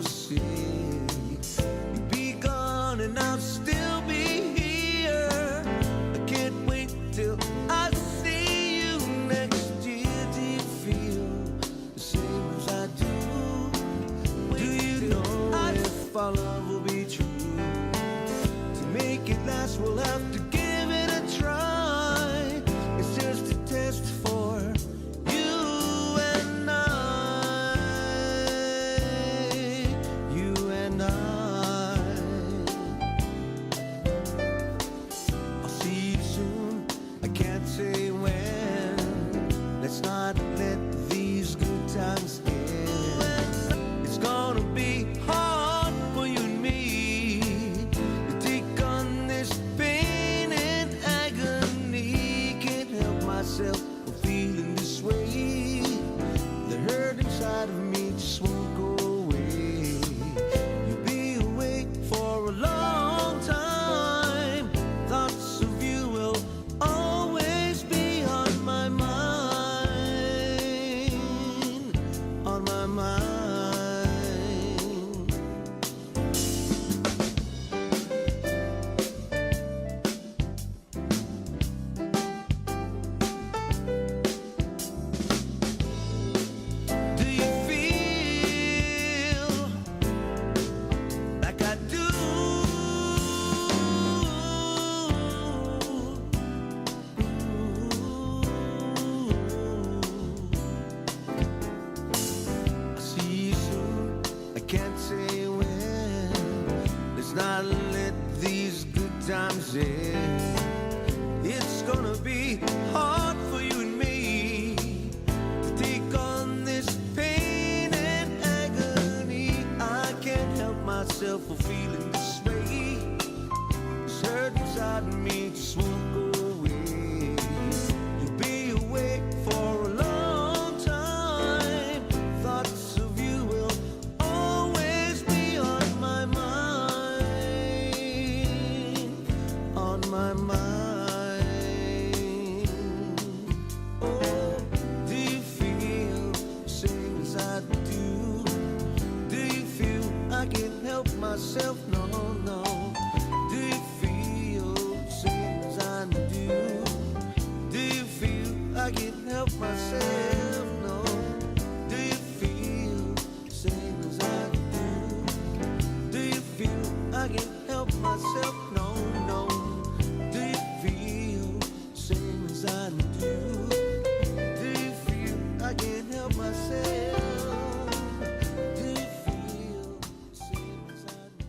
say you'll be gone and I'll still be here. I can't wait till I see you next year. Do you feel the same as I do? Do you know if our love will be true? To make it last, we'll have to give it a try. It's just a test for you and I. You and I. I'll see you soon. I can't say when. Let's not let these good times end. It's gonna be hard for you and me to take on this pain and agony. Can't help myself from feeling this way. The hurt inside of me just won't go away. You'll be away for a long time. Thoughts of you will always be on my mind. On my mind. Do you feel like I do? I'll see you soon. I can't say when. Let's not let these good times end. It's gonna be hard for you and me to take on this pain and agony. I can't help myself for feeling this way. This hurt inside of me just won't go away. You'll be away for a long time. Thoughts of you will always be on my mind. On my mind. Oh, do you feel the same as I do? Do you feel I can't help myself? No, no. Do you feel the same as I do? Do you feel I can't help myself? No. Do you feel the same as I do? Do you feel I can't help myself? No, no. Do you feel the same as I do? Do you feel I can't help myself? Do you feel the same as I do?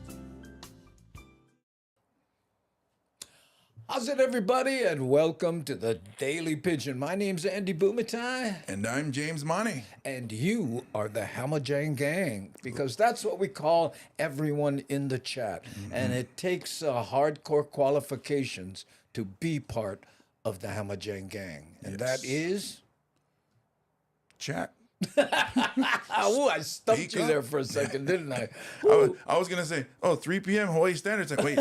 How's it, everybody, and welcome to the Daily Pigeon. My name's Andy Bumatai, And I'm James Money. and you are the Hamajang Gang, because that's what we call everyone in the chat. And it takes hardcore qualifications to be part of the Hamajang Gang, and that is... Chat. Oh, I stumped Speak you up. there for a second, didn't I? I was gonna say, 3 p.m. Hawaii Standard. It's like, wait,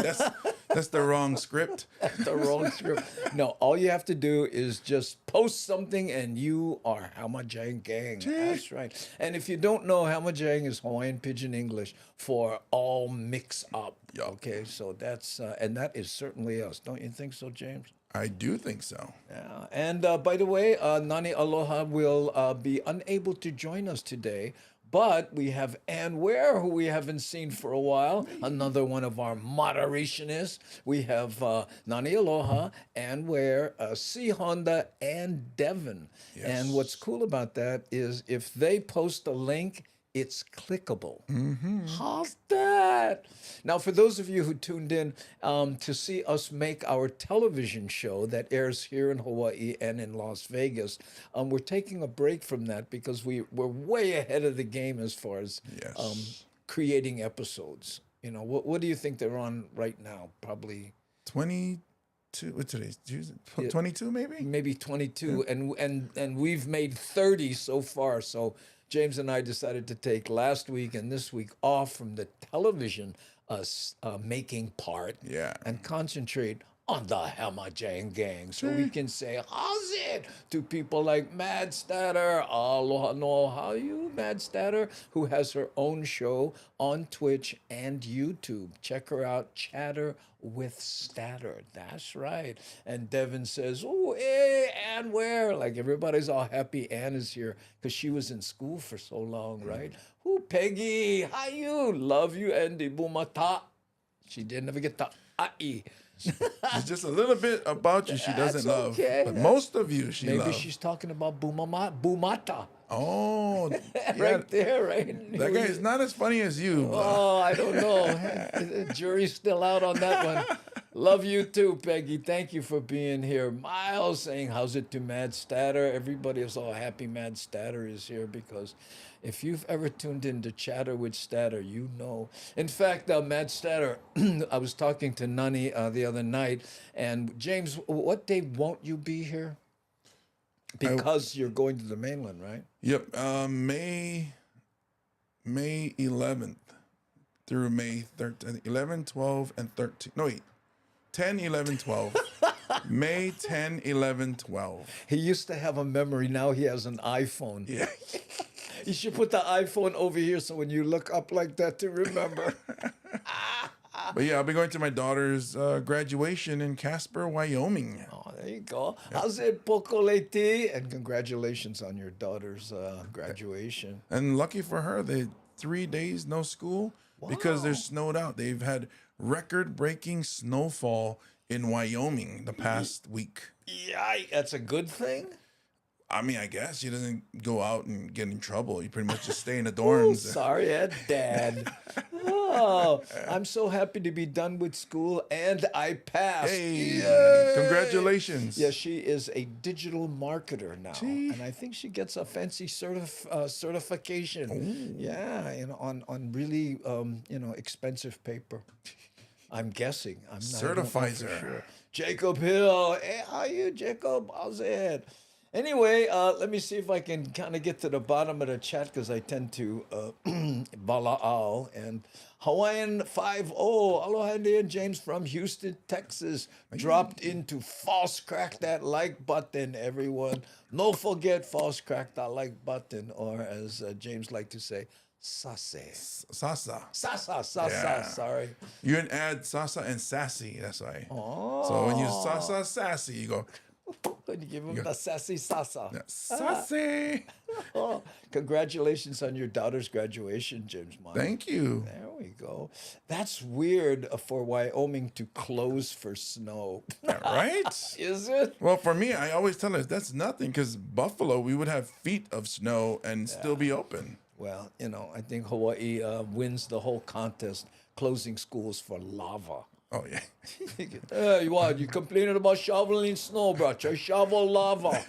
that's the wrong script. The wrong script. No, all you have to do is just post something and you are Hamajang Gang. That's right. And if you don't know, Hamajang is Hawaiian Pidgin English for all mix up. Yup. Okay, so that's, and that is certainly us. Don't you think so, James? I do think so. Yeah. And by the way, Nani Aloha will be unable to join us today. But we have Ann Ware, who we haven't seen for a while, another one of our moderationists. We have Nani Aloha, Ann Ware, C. Honda, and Devin. Yes. And what's cool about that is if they post a link, it's clickable. How's that? Now, for those of you who tuned in to see us make our television show that airs here in Hawaii and in Las Vegas, we're taking a break from that because we're way ahead of the game as far as Yes. creating episodes. You know, what do you think they're on right now? Probably 22. What's today's Tuesday? 22 maybe. maybe 22, and we've made 30 so far. So James and I decided to take last week and this week off from the television making part Yeah. and concentrate on the Hammer Jang Gang. So we can say, how's it? To people like Mad Statter. Aloha no how you, Mad Statter, who has her own show on Twitch and YouTube. Check her out, Chatter with Statter. That's right. And Devin says, oh, hey, Ann, where? Like everybody's all happy Ann is here because she was in school for so long, right? Ooh, Peggy, how you? Love you, Andy Bumatai. She didn't ever get the I. It's just a little bit about you she doesn't That's love. okay. But most of you she Maybe loves. she's talking about Bumata. Oh, yeah. Right there, right? That guy is not as funny as you. Oh, I don't know. The jury's still out on that one. Love you too, Peggy. Thank you for being here. Miles saying, how's it to Mad Statter? Everybody is all happy Mad Statter is here because if you've ever tuned into Chatter with Statter, you know. In fact, Mad Statter, I was talking to Nani the other night, and James, what day won't you be here? Because you're going to the mainland, right? Yep. May 11th through May 13th. 11, 12, and 13. No, wait. 10, 11, 12. May 10, 11, 12. He used to have a memory. Now he has an iPhone. Yeah. You should put the iPhone over here so when you look up like that to remember. But yeah, I'll be going to my daughter's graduation in Casper, Wyoming. Oh, there you go. How's it, Pocoleti? And congratulations on your daughter's graduation. And lucky for her, they 3 days no school because they're Wow. snowed out. They've had record-breaking snowfall in Wyoming the past week. Yeah, that's a good thing. I mean, I guess he doesn't go out and get in trouble. You pretty much just stay in the Oh, dorms. sorry, Dad. Oh, I'm so happy to be done with school and I passed. Hey, Yay! congratulations. Yeah, she is a digital marketer now, and I think she gets a fancy certification. Yeah, on really expensive paper. I'm guessing. I'm not Certifies I don't know for her. sure. Jacob Hill, hey, how are you, Jacob? How's it? Anyway, let me see if I can kind of get to the bottom of the chat because I tend to bala'al and Hawaiian 5-0. Aloha, Andy and James from Houston, Texas, dropped into false crack that like button, everyone. No forget false crack that like button, or as James liked to say, sase. Sasa. Sasa, Yeah. sorry. You can add Sasa and Sassy. That's why. Oh. So when you Sasa Sassy, you go When you give him the sassy sasa. Sassy. Oh, congratulations on your daughter's graduation, James Mike. Thank you. There we go. That's weird for Wyoming to close for snow. Right? Is it? Well, for me, I always tell her that's nothing because Buffalo, we would have feet of snow and still be open. Well, I think Hawaii wins the whole contest, closing schools for lava. Oh, yeah. Hey, what? You complaining about shoveling snow, bro? I shovel lava.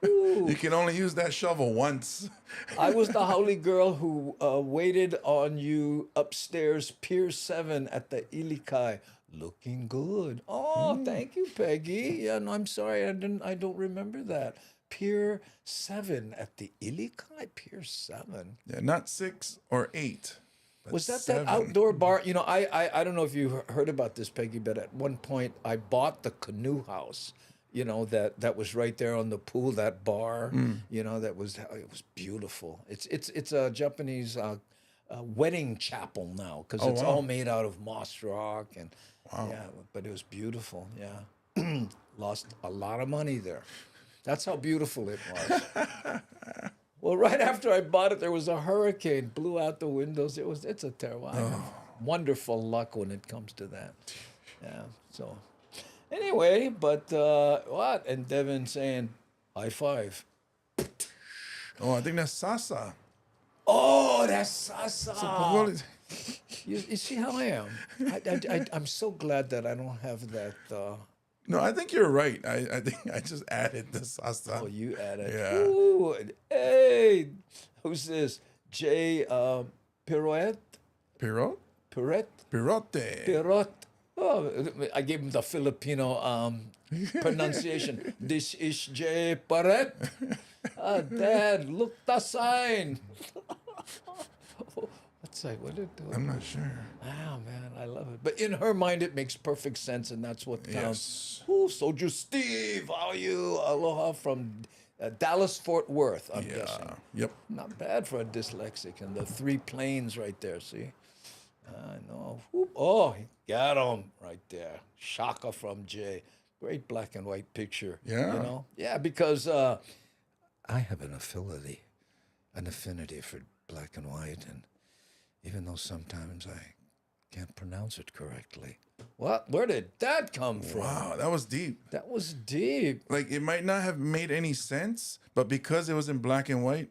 You can only use that shovel once. I was the Howley girl who waited on you upstairs, Pier 7 at the Ilikai. Looking good. Oh, thank you, Peggy. Yeah, no, I'm sorry, I don't remember that. Pier 7 at the Ilikai? Pier 7. Yeah, not 6 or 8. but Was that 7. outdoor bar? I don't know if you heard about this, Peggy, but at one point I bought the canoe house. That was right there on the pool. That bar. It was beautiful. It's a Japanese wedding chapel now because it's all made out of moss rock and yeah, but it was beautiful. Yeah, lost a lot of money there. That's how beautiful it was. Well, right after I bought it, there was a hurricane, blew out the windows. It's a terrible. I have wonderful luck when it comes to that. Yeah. So, anyway, but what? And Devin saying, high five. Oh, I think that's Sasa. Oh, that's Sasa. What is- You see how I am? I'm so glad that I don't have that. No, I think you're right. I think I just added the Sasa. Oh, you added. Yeah. Ooh, hey, who's this? Jay Pirouette? Pirot? Pirouette? Pirote. Pirot. Oh, I gave him the Filipino pronunciation. This is Jay Pirouette. Dad, look the sign. What's website? What did it do? I'm not sure. Ah, man, I love it. But in her mind, it makes perfect sense, and that's what counts. Yes. Ooh, Soldier Steve, how are you? Aloha from Dallas, Fort Worth, I'm Yeah. guessing. Yep. Not bad for a dyslexic. And the 3 planes right there, see? I know. Whoop. Oh, he got him right there. Shaka from Jay. Great black and white picture. Yeah. You know? Yeah, because I have an affinity for black and white, and even though sometimes I can't pronounce it correctly. What? Where did that come from? Wow, that was deep. That was deep. Like, it might not have made any sense, but because it was in black and white,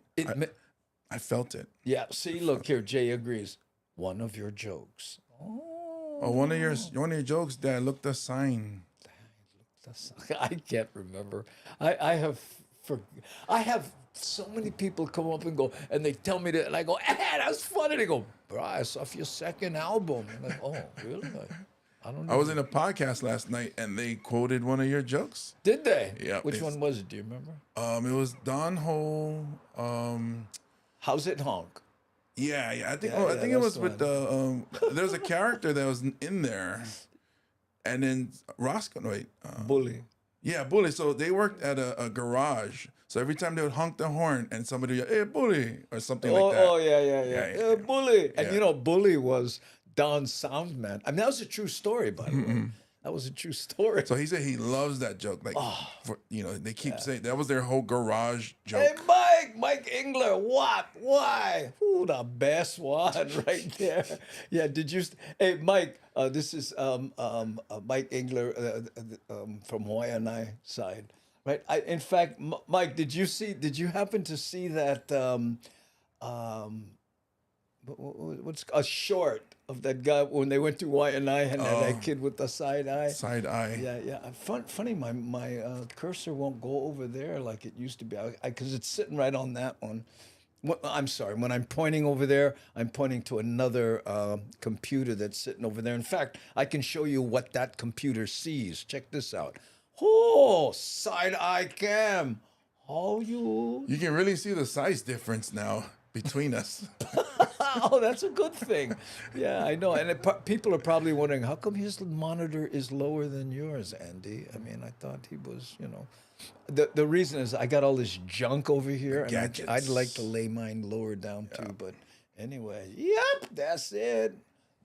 I felt it. Yeah, see, look here, Jay agrees. One of your jokes. Oh, one of your jokes, Dad. Look the sign. I can't remember. I have so many people come up and go, and they tell me that, and I go, that's funny. They go, bro, I saw your second album. I'm like, oh, really? I don't know. I was in a podcast last night, and they quoted one of your jokes. Did they? Yeah. Which one was it? Do you remember? It was Don Ho. How's it honk? Yeah. I think. Yeah, I think it was that's with the. There's a character that was in there, and then Roscoe. Wait. Bully. Yeah, Bully. So they worked at a garage. So every time they would honk the horn, and somebody would, hey, Bully, or something like that. Oh, yeah. Bully. And Yeah. you know, Bully was Don's sound man. I mean, that was a true story, by the way. That was a true story. So he said he loves that joke. Like, they keep saying that was their whole garage joke. Hey, Mike Engler, what? Why? Ooh, the best one right there. Yeah, did you? Hey, Mike, this is Mike Engler from Hawaii and I side, right? In fact, Mike, did you happen to see that? What's a short of that guy when they went to Y&I and that kid with the side eye? Side eye. Yeah. Funny, my cursor won't go over there like it used to be because it's sitting right on that one. I'm sorry. When I'm pointing over there, I'm pointing to another computer that's sitting over there. In fact, I can show you what that computer sees. Check this out. Oh, side eye cam. How you? You can really see the size difference now between us. Oh, that's a good thing. Yeah, I know. And people are probably wondering, how come his monitor is lower than yours, Andy? I mean, I thought he was, The reason is I got all this junk over here, and I'd like to lay mine lower down too. But anyway, yep, that's it.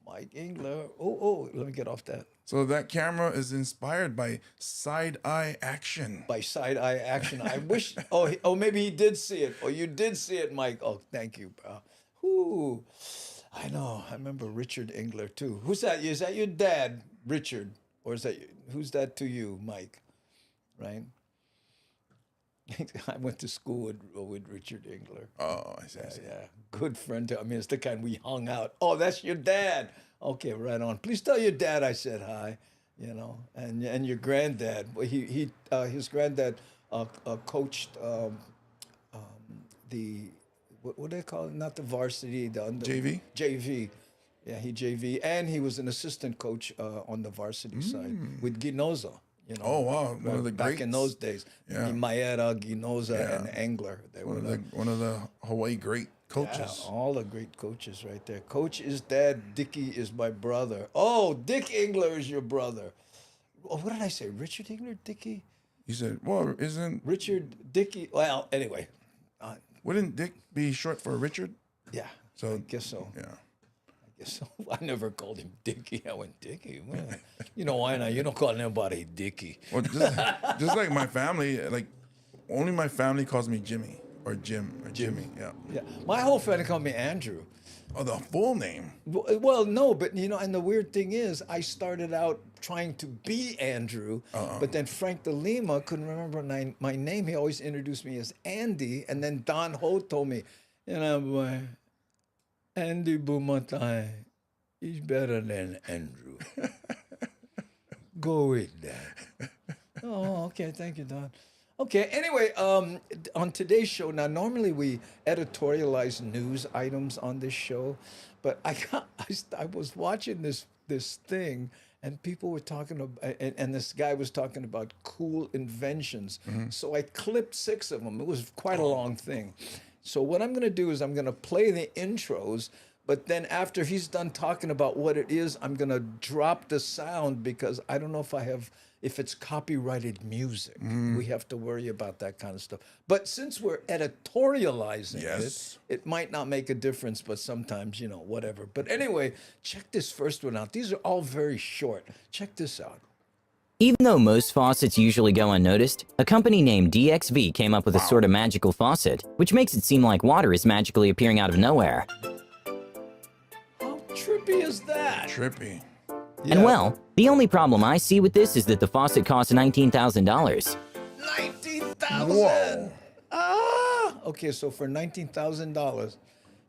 Mike Engler. Oh, let me get off that. So that camera is inspired by side eye action. By side eye action. I wish. Oh, maybe he did see it. Oh, you did see it, Mike. Oh, thank you, bro. Ooh, I know. I remember Richard Engler too. Who's that? Is that your dad, Richard, or is that who's that to you, Mike? Right. I went to school with Richard Engler. Oh, I see. Yeah, good friend. I mean, it's the kind we hung out. Oh, that's your dad. Okay, right on. Please tell your dad I said hi. And your granddad. His granddad coached the what do they call it? Not the varsity, the JV. JV. Yeah, he JV, and he was an assistant coach on the varsity side with Ginoza. Oh wow, one of the back greats. in those days. Yeah. Maeda, Ginoza, and Engler. They were one of the Hawaii great coaches. Yeah, all the great coaches right there. Coach is dad. Dickie is my brother. Oh, Dick Engler is your brother. Oh, what did I say? Richard Engler, Dickie? You said, well, isn't Richard, Dickie? Well, anyway. Wouldn't Dick be short for Richard? Yeah. So I guess so. Yeah. I guess so. I never called him Dickie. I went, Dickie? Well, why not? You don't call anybody Dickie. Well, just like my family, like only my family calls me Jimmy or Jim or Jimmy. Yeah. Yeah. My whole family called me Andrew. Oh, the full name. Well, no, but and the weird thing is, I started out trying to be Andrew, but then Frank Delima couldn't remember my name. He always introduced me as Andy, and then Don Ho told me, boy, Andy Bumatai, he's better than Andrew. Go with that. Oh, okay, thank you, Don. Okay, anyway, on today's show, now normally we editorialize news items on this show, but I was watching this thing, and people were talking about, and this guy was talking about cool inventions. So I clipped 6 of them. It was quite a long thing. So what I'm going to do is I'm going to play the intros But then after he's done talking about what it is, I'm gonna drop the sound because I don't know if it's copyrighted music. We have to worry about that kind of stuff. But since we're editorializing Yes. it might not make a difference, but sometimes, whatever. But anyway, check this first one out. These are all very short. Check this out. Even though most faucets usually go unnoticed, a company named DXV came up with a sort of magical faucet, which makes it seem like water is magically appearing out of nowhere. How trippy is that? Trippy. And well, the only problem I see with this is that the faucet costs $19,000. $19,000. Whoa. Okay, so for $19,000,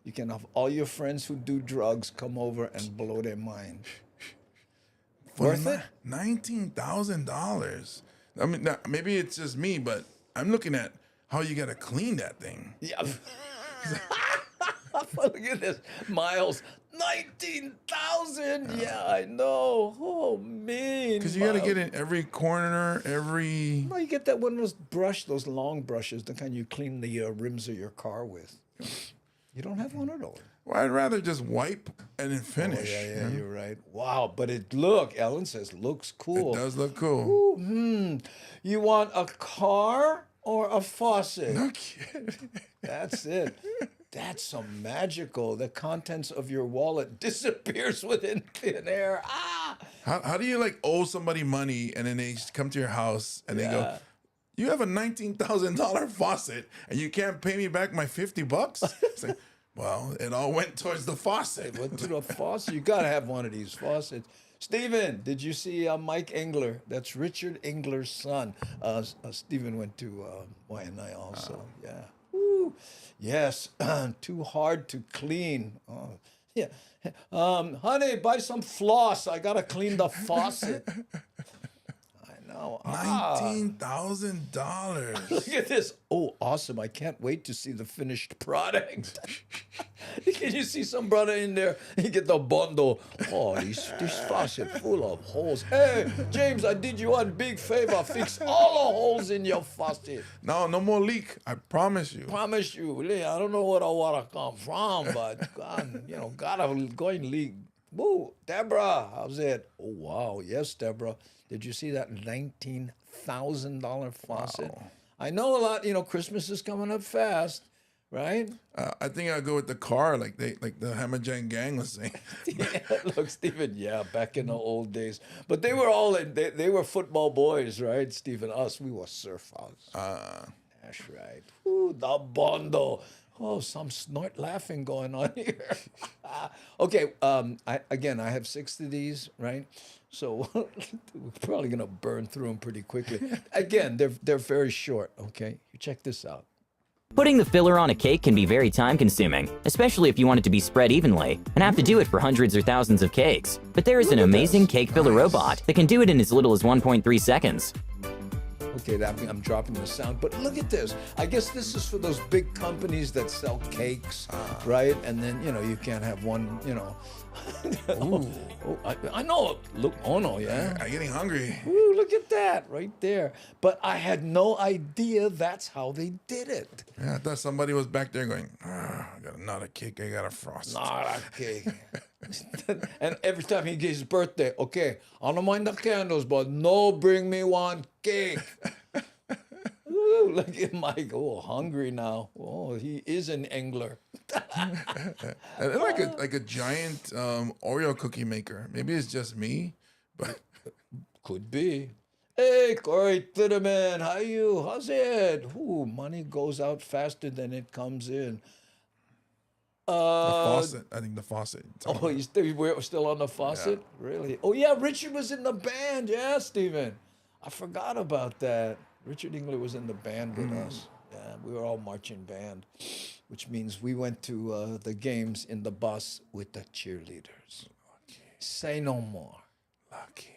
you can have all your friends who do drugs come over and blow their mind. Worth it? $19,000. I mean, now, maybe it's just me, but I'm looking at how you gotta clean that thing. Yeah. Look at this, Miles. 19,000. Yeah, I know. Oh, man. Because you gotta get in every corner, every. No, you get that one of those long brushes, the kind you clean the rims of your car with. You don't have one of those. Well, I'd rather just wipe and then Oh, finish. yeah, you're right. Wow, but Ellen says, looks cool. It does look cool. Ooh, You want a car or a faucet? No kidding. That's it. That's so magical. The contents of your wallet disappears within thin air. How do you like owe somebody money and then they come to your house and they go, you have a $19,000 faucet and you can't pay me back my $50? It's like, well, it all went towards the faucet. Went to the faucet. You got to have one of these faucets. Stephen, did you see Mike Engler? That's Richard Engler's son. Stephen went to YNI also. Yeah. Woo. Yes. Too hard to clean. Oh, yeah. Honey, buy some floss. I got to clean the faucet. I know. $19,000. Look at this. Oh, awesome. I can't wait to see the finished product. Can you see some brother in there? He get the bundle. Oh, this faucet full of holes. Hey, James, I did you one big favor. Fix all the holes in your faucet. No more leak. I promise you. Promise you. I don't know where the water come from, but gotta go and leak. Woo, Deborah, how's it? Oh, wow. Yes, Deborah. Did you see that $19,000 faucet? Wow. I know a lot, Christmas is coming up fast, right? I think I'll go with the car, like the Hammerjang gang was saying. Yeah, look, Stephen, back in the old days. But they were all they were football boys, right, Stephen? Us, we were surfers. That's right. Ooh, the bundle. Oh, some snort laughing going on here. Okay, I have 6 of these, right? So we're probably gonna burn through them pretty quickly. Again, they're very short. Okay, you check this out. Putting the filler on a cake can be very time-consuming, especially if you want it to be spread evenly, and have to do it for hundreds or thousands of cakes. But there is an amazing cake filler robot that can do it in as little as 1.3 seconds. Okay, I'm dropping the sound, but look at this. I guess this is for those big companies that sell cakes, right? And then, you can't have one, I know. Look, no, yeah. I'm getting hungry. Ooh, look at that right there. But I had no idea that's how they did it. Yeah, I thought somebody was back there going, I got another cake, I got a frost. Not a cake. And every time he gets his birthday, okay, I don't mind the candles, but no, bring me one cake. Ooh, look at Mike. Oh, hungry now. Oh, he is an angler. And like a giant Oreo cookie maker. Maybe it's just me, but Could be. Hey, Corey Titterman, how you? How's it? Ooh, money goes out faster than it comes in. the faucet. I think the faucet. Oh, we're still on the faucet? Yeah. Really? Oh, yeah, Richard was in the band. Yeah, Stephen. I forgot about that. Richard Engler was in the band with us. Yeah, we were all marching band, which means we went to the games in the bus with the cheerleaders. Lucky. Say no more. Lucky.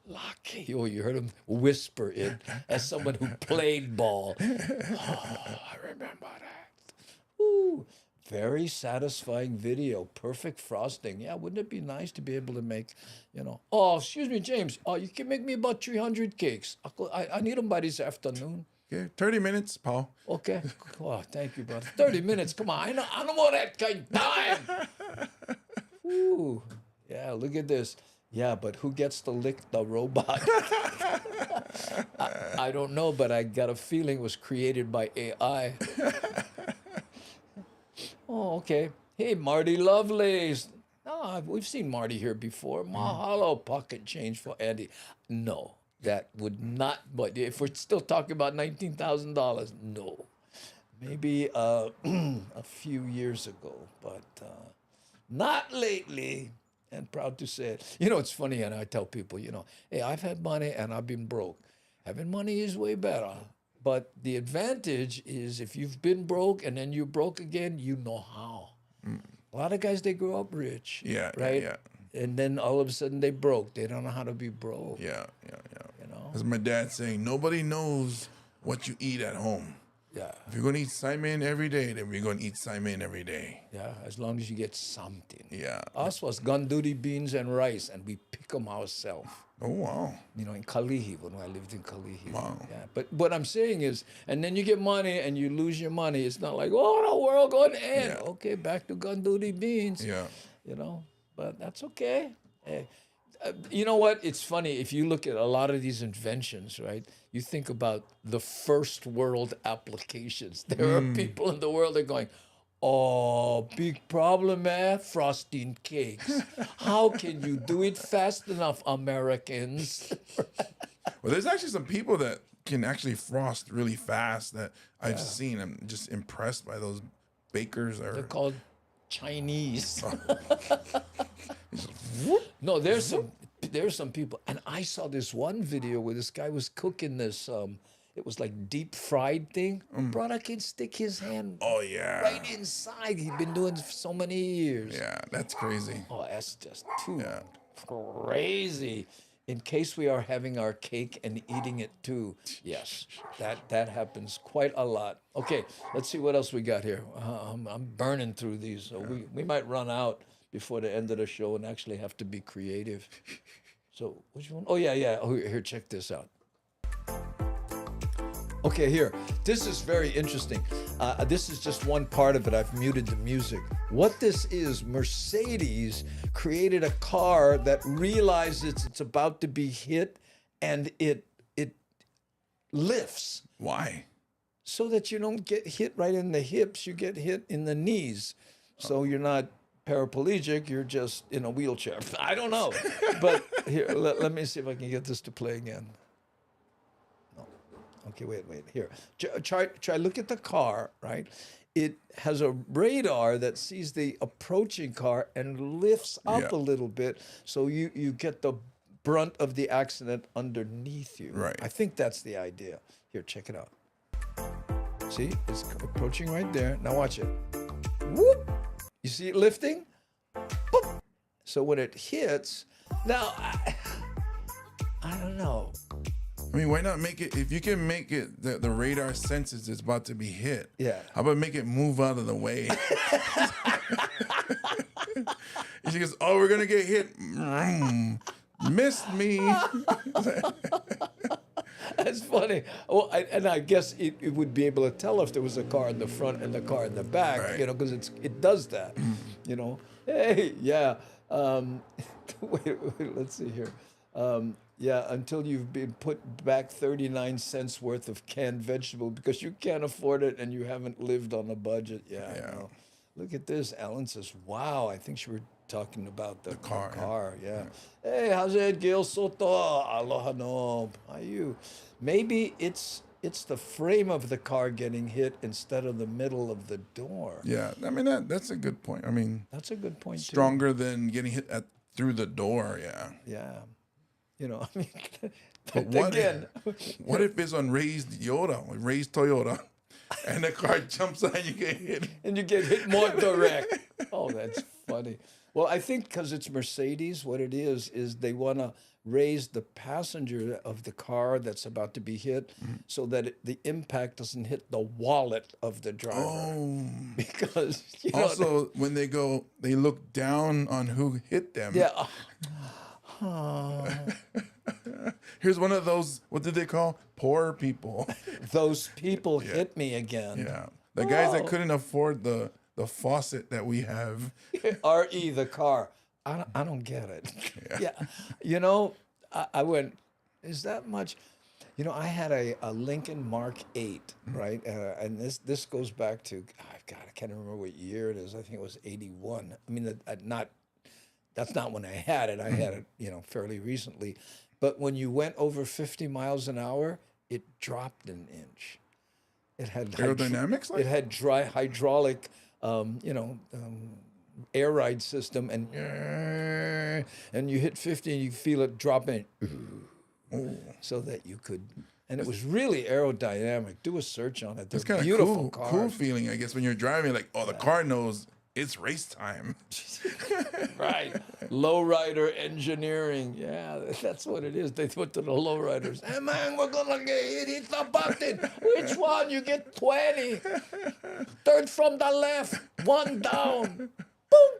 Lucky. Oh, you heard him whisper it as someone who played ball. Oh, I remember that. Ooh, very satisfying video. Perfect frosting. Yeah, wouldn't it be nice to be able to make, Oh, excuse me, James. You can make me about 300 cakes. I need them by this afternoon. Okay, 30 minutes, Paul. Okay. Oh, thank you, brother. 30 minutes. Come on. I don't want that kind of time. Ooh. Yeah, look at this. Yeah, but who gets to lick the robot? I don't know, but I got a feeling it was created by AI. Oh, okay. Hey, Marty Lovelace. Oh, we've seen Marty here before. Mahalo, pocket change for Andy. No, that would not. But if we're still talking about $19,000, no. Maybe a few years ago, but not lately. And proud to say it. You know, it's funny, and I tell people, hey, I've had money and I've been broke. Having money is way better. But the advantage is if you've been broke and then you're broke again, you know how. A lot of guys, they grow up rich. Yeah, right? yeah. And then all of a sudden they broke. They don't know how to be broke. Yeah. You know? As my dad saying, nobody knows what you eat at home. Yeah. If you're going to eat Simon every day, then we're going to eat Simon every day. Yeah, as long as you get something. Yeah. Us was gundoodee beans and rice, and we pick them ourselves. Oh, wow. In Kalihi, when I lived in Kalihi. Wow. Yeah, but what I'm saying is, and then you get money and you lose your money. It's not like, oh, the world going to end. Yeah. Okay, back to gundoodee beans. Yeah. But that's okay. Hey, you know what? It's funny. If you look at a lot of these inventions, right? You think about the first world applications. There are people in the world that are going, oh, big problem, frosting cakes. How can you do it fast enough, Americans? Well, there's actually some people that can actually frost really fast that I've seen. I'm just impressed by those bakers. They're called Chinese. Oh. No, there's some people, and I saw this one video where this guy was cooking this. It was like deep fried thing. Brother can stick his hand Oh, yeah. right inside. He'd been doing it for so many years. Yeah, that's crazy. Oh, that's just too crazy. In case we are having our cake and eating it too. Yes, that happens quite a lot. Okay, let's see what else we got here. I'm burning through these, so we might run out before the end of the show and actually have to be creative. So which one? Oh, yeah. Oh, here, check this out. Okay, here. This is very interesting. This is just one part of it. I've muted the music. What this is, Mercedes created a car that realizes it's about to be hit, and it lifts. Why? So that you don't get hit right in the hips, you get hit in the knees. So you're not paraplegic, you're just in a wheelchair. I don't know. But here, let me see if I can get this to play again. Okay, wait. Here, try. Look at the car, right? It has a radar that sees the approaching car and lifts up a little bit, so you get the brunt of the accident underneath you. Right. I think that's the idea. Here, check it out. See, it's approaching right there. Now watch it. Whoop! You see it lifting? Boop! So when it hits, now I don't know. I mean, why not make it, if you can make it, the radar senses it's about to be hit. Yeah. How about make it move out of the way? She goes, oh, we're going to get hit. Missed me. That's funny. Well, and I guess it would be able to tell if there was a car in the front and the car in the back, Right. because it does that, Hey, yeah. Wait, let's see here. Yeah, until you've been put back 39 cents worth of canned vegetable because you can't afford it and you haven't lived on a budget. Yeah. I know. Look at this. Alan says, wow, I think she were talking about the car. Yeah. Hey, how's it, Gil Soto? Aloha no. How are you? Maybe it's the frame of the car getting hit instead of the middle of the door. Yeah, I mean, that's a good point. I mean, That's a good point, too. stronger than getting hit through the door, yeah. Yeah. I mean, But what again. What if it's on raised Toyota, and the car jumps on and you get hit? And you get hit more direct. Oh, that's funny. Well, I think because it's Mercedes, what it is they want to raise the passenger of the car that's about to be hit so that the impact doesn't hit the wallet of the driver. Oh. Because, Also, when they go, they look down on who hit them. yeah. Here's one of those, what did they call? Poor people. Those people hit me again. Yeah. The guys that couldn't afford the faucet that we have. RE, the car. I don't get it. Yeah. You know, I went, is that much? You know, I had a Lincoln Mark 8, right? And this goes back to, God, I can't remember what year it is. I think it was 81. I mean, that's not when I had it. I had it, you know, fairly recently. But when you went over 50 miles an hour, it dropped an inch. It had Aerodynamics? It had hydraulic, air ride system, and you hit 50 and you feel it drop in, so that you could. And it was really aerodynamic. Do a search on it. They're It's kind of beautiful cars. cool feeling, I guess, when you're driving. Like, the car knows it's race time. Right. Lowrider engineering. Yeah, that's what it is. They put to the lowriders. Hey, man, we're going to get hit the button. Which one? You get 20. Third from the left. One down. Boom.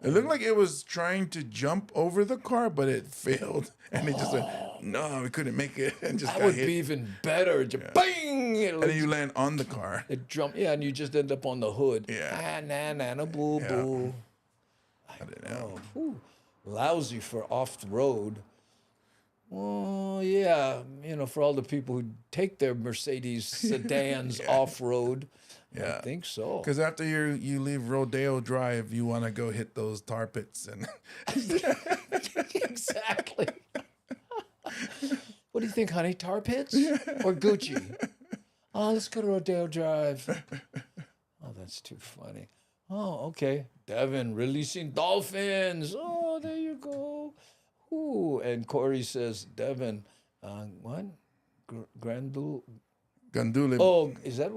It looked like it was trying to jump over the car, but it failed. And it just went, no, we couldn't make it. And just That got would hit. be even better. Just bang! And then you land on the car. It jump, and you just end up on the hood. Yeah. Na, boo, boo. I don't know. Whew. Lousy for off-road. Well, yeah, for all the people who take their Mercedes sedans off-road, I think so. Because after you leave Rodeo Drive, you want to go hit those tar pits. And Exactly. What do you think, honey? Tar pits or Gucci? Oh, let's go to Rodeo Drive. Oh, that's too funny. Oh, okay. Devin releasing dolphins. Oh, there you go. Ooh, and Corey says, Devin, what? Gandule. Gandule. Oh, is that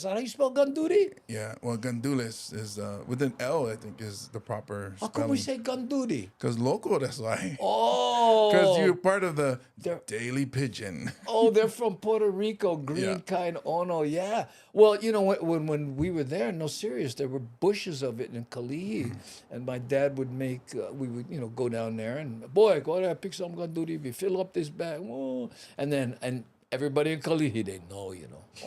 how you spell gundoodee? Yeah, well, gandule is with an L, I think, is the proper How spelling. come we say gundoodee? Because local, that's why. Oh. Because you're part of the They're- Daily Pigeon. Oh, they're from Puerto Rico, green Yeah. kind ono, yeah. Well, when we were there, no serious, there were bushes of it in Kalihi, and my dad would make, we would, go down there and, boy, go there, pick some gandule, fill up this bag, whoa. And everybody in Kalihi, they know,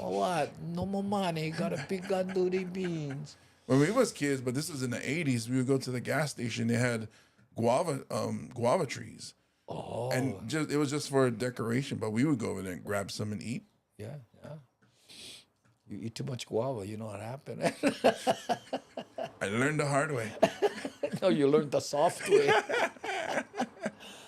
oh, what? No more money, gotta pick gandule beans. When we was kids, but this was in the 80s, we would go to the gas station. They had guava trees. Oh. And it was just for decoration, but we would go over there and grab some and eat. Yeah. You eat too much guava, you know what happened. I learned the hard way. No, you learned the soft way.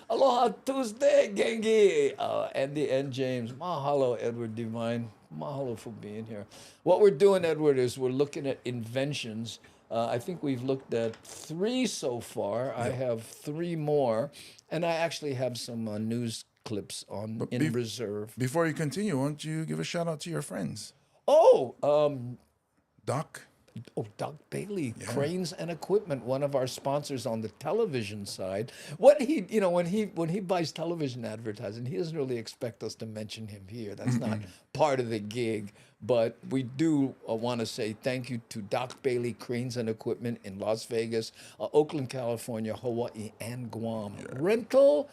Aloha Tuesday, Gengi. Andy and James. Mahalo, Edward Divine. Mahalo for being here. What we're doing, Edward, is we're looking at inventions. I think we've looked at 3 so far. Yep. I have 3 more. And I actually have some news clips in reserve. Before you continue, why don't you give a shout out to your friends? Oh, Doc. Oh, Doug Bailey, Cranes and Equipment, one of our sponsors on the television side. What he, when he buys television advertising, he doesn't really expect us to mention him here. That's not part of the gig. But we do want to say thank you to Doc Bailey, Cranes and Equipment in Las Vegas, Oakland, California, Hawaii, and Guam. Rental,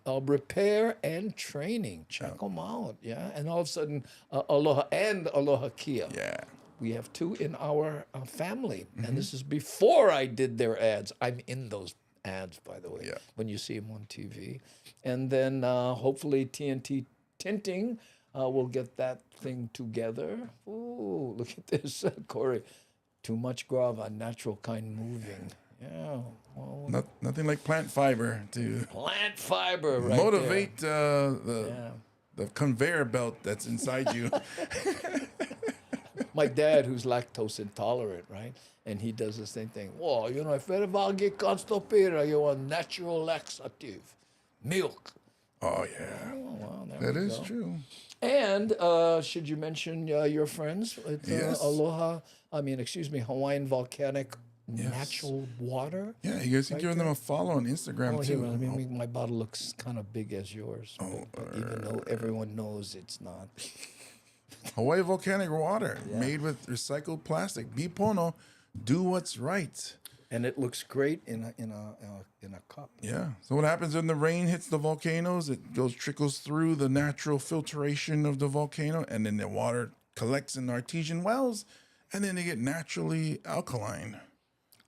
repair, and training. Check them out. Yeah, and all of a sudden, Aloha Kia. Yeah. We have 2 in our family, and this is before I did their ads. I'm in those ads, by the way, when you see them on TV. And then hopefully TNT Tinting will get that thing together. Ooh, look at this, Corey. Too much guava, natural kind moving. Yeah. Well, Nothing like plant fiber to plant fiber, right? motivate the conveyor belt that's inside you. My dad, who's lactose intolerant, right? And he does the same thing. Well, if ever get constipated, you want natural laxative, milk. Oh, yeah. Oh, well, That is true. And should you mention your friends at Hawaiian Volcanic Natural Water? Yeah, you guys can give them a follow on Instagram, too. My bottle looks kind of big as yours, but even though everyone knows it's not. Hawaii Volcanic Water, made with recycled plastic. Bipono, do what's right. And it looks great in a cup. Yeah. So what happens when the rain hits the volcanoes? It trickles through the natural filtration of the volcano, and then the water collects in artesian wells, and then they get naturally alkaline.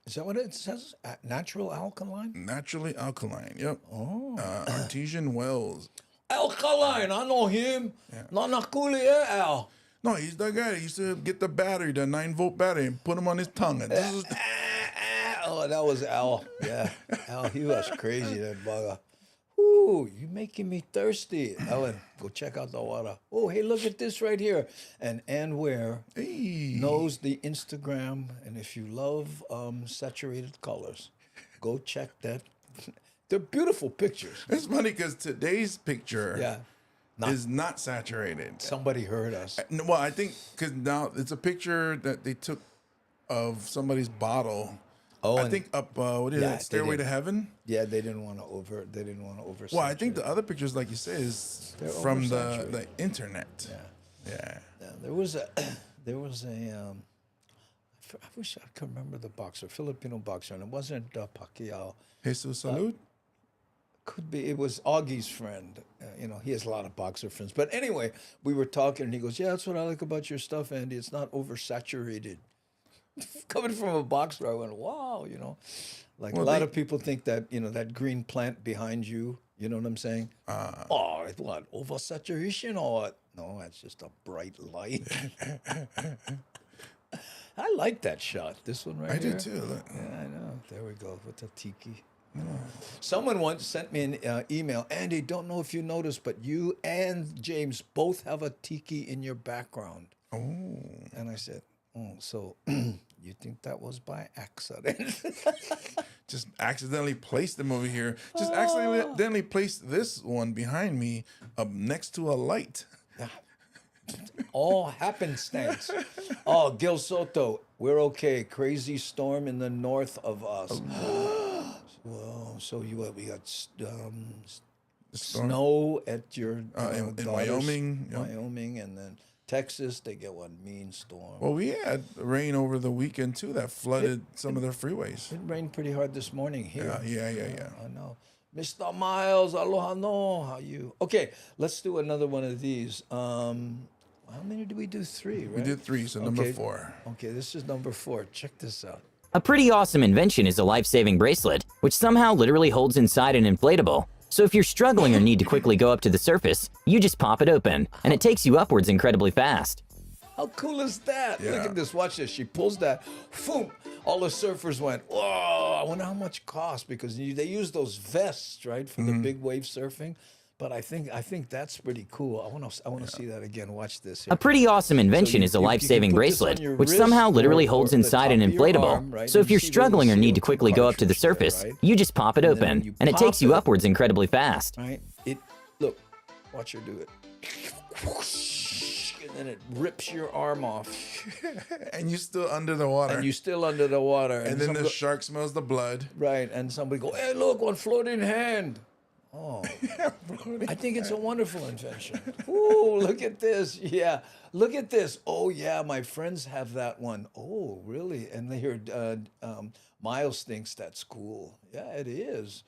Is that what it says? Natural alkaline? Naturally alkaline. Yep. Oh. Artesian wells. Alkaline, I know him. Nanakuli Al. No, he's the guy that used to get the battery, the 9-volt battery, and put him on his tongue. And this is Oh, that was Al. Yeah, Al, he was crazy, that bugger. Ooh, you making me thirsty. Ellen, go check out the water. Oh, hey, look at this right here. And Ann Ware knows the Instagram, and if you love saturated colors, go check that. They're beautiful pictures. It's funny because today's picture Yeah. is not saturated. Somebody heard us. Well, I think because now it's a picture that they took of somebody's bottle. Oh, I and- think up what is Yeah, it? Stairway they to Heaven. Yeah, they didn't want to over. Well, I think the other pictures, like you say, is They're from the oversaturated. internet. Yeah. Yeah. There was a I wish I could remember the boxer, Filipino boxer, and it wasn't Pacquiao. Jesus Salud. Could be. It was Augie's friend. He has a lot of boxer friends. But anyway, we were talking, and he goes, "Yeah, that's what I like about your stuff, Andy. It's not oversaturated." Coming from a boxer, I went, "Wow," Like Well, a lot they- of people think that that green plant behind you. You know what I'm saying? It's what, oversaturation or what? No, that's just a bright light. I like that shot. This one right I here. do too. Look. Yeah, I know. There we go with the tiki. Someone once sent me an email. Andy, don't know if you noticed, but you and James both have a tiki in your background. Oh. And I said, "Oh, so you think that was by accident?" Just accidentally placed them over here. Just accidentally placed this one behind me next to a light. All happenstance. Oh, Gil Soto, we're okay. Crazy storm in the north of us. Whoa, so we got snow at your In daughter's- Wyoming, yep. Wyoming, and then Texas, they get one mean storm. Well, we had rain over the weekend too that flooded some of their freeways. It rained pretty hard this morning here. Yeah. I know. Mr. Miles, aloha no, how you? Okay, let's do another one of these. How many did we do? 3, right? We did 3, so number Okay. 4. Okay, this is number 4. Check this out. A pretty awesome invention is a life-saving bracelet, which somehow literally holds inside an inflatable. So if you're struggling or need to quickly go up to the surface, you just pop it open, and it takes you upwards incredibly fast. How cool is that? Look Yeah. at this. Watch this. She pulls that. Boom. All the surfers went, whoa. I wonder how much it costs because they use those vests, right, for the big wave surfing. But I think that's pretty cool. I want to see that again. Watch this. Here. A pretty awesome invention you- is a you can life-saving put this on bracelet, your which wrist somehow literally or holds the inside an top of your inflatable. arm, right? So And if you you're see the struggling or need to silicone quickly go up to the cartridge there, surface, right? you just pop it And then open, you and it pop takes you it. upwards incredibly fast. Right? Look, watch her do it. Whoosh, and then it rips your arm off, And you still under the water. and you're still under the water. and then some the go- shark smells the blood. right, and somebody go, "Hey, look, one floating hand." Oh, I think it's a wonderful invention. Ooh, look at this. Yeah, look at this. Oh, yeah, my friends have that one. Oh, really? And they hear Miles thinks that's cool. Yeah, it is.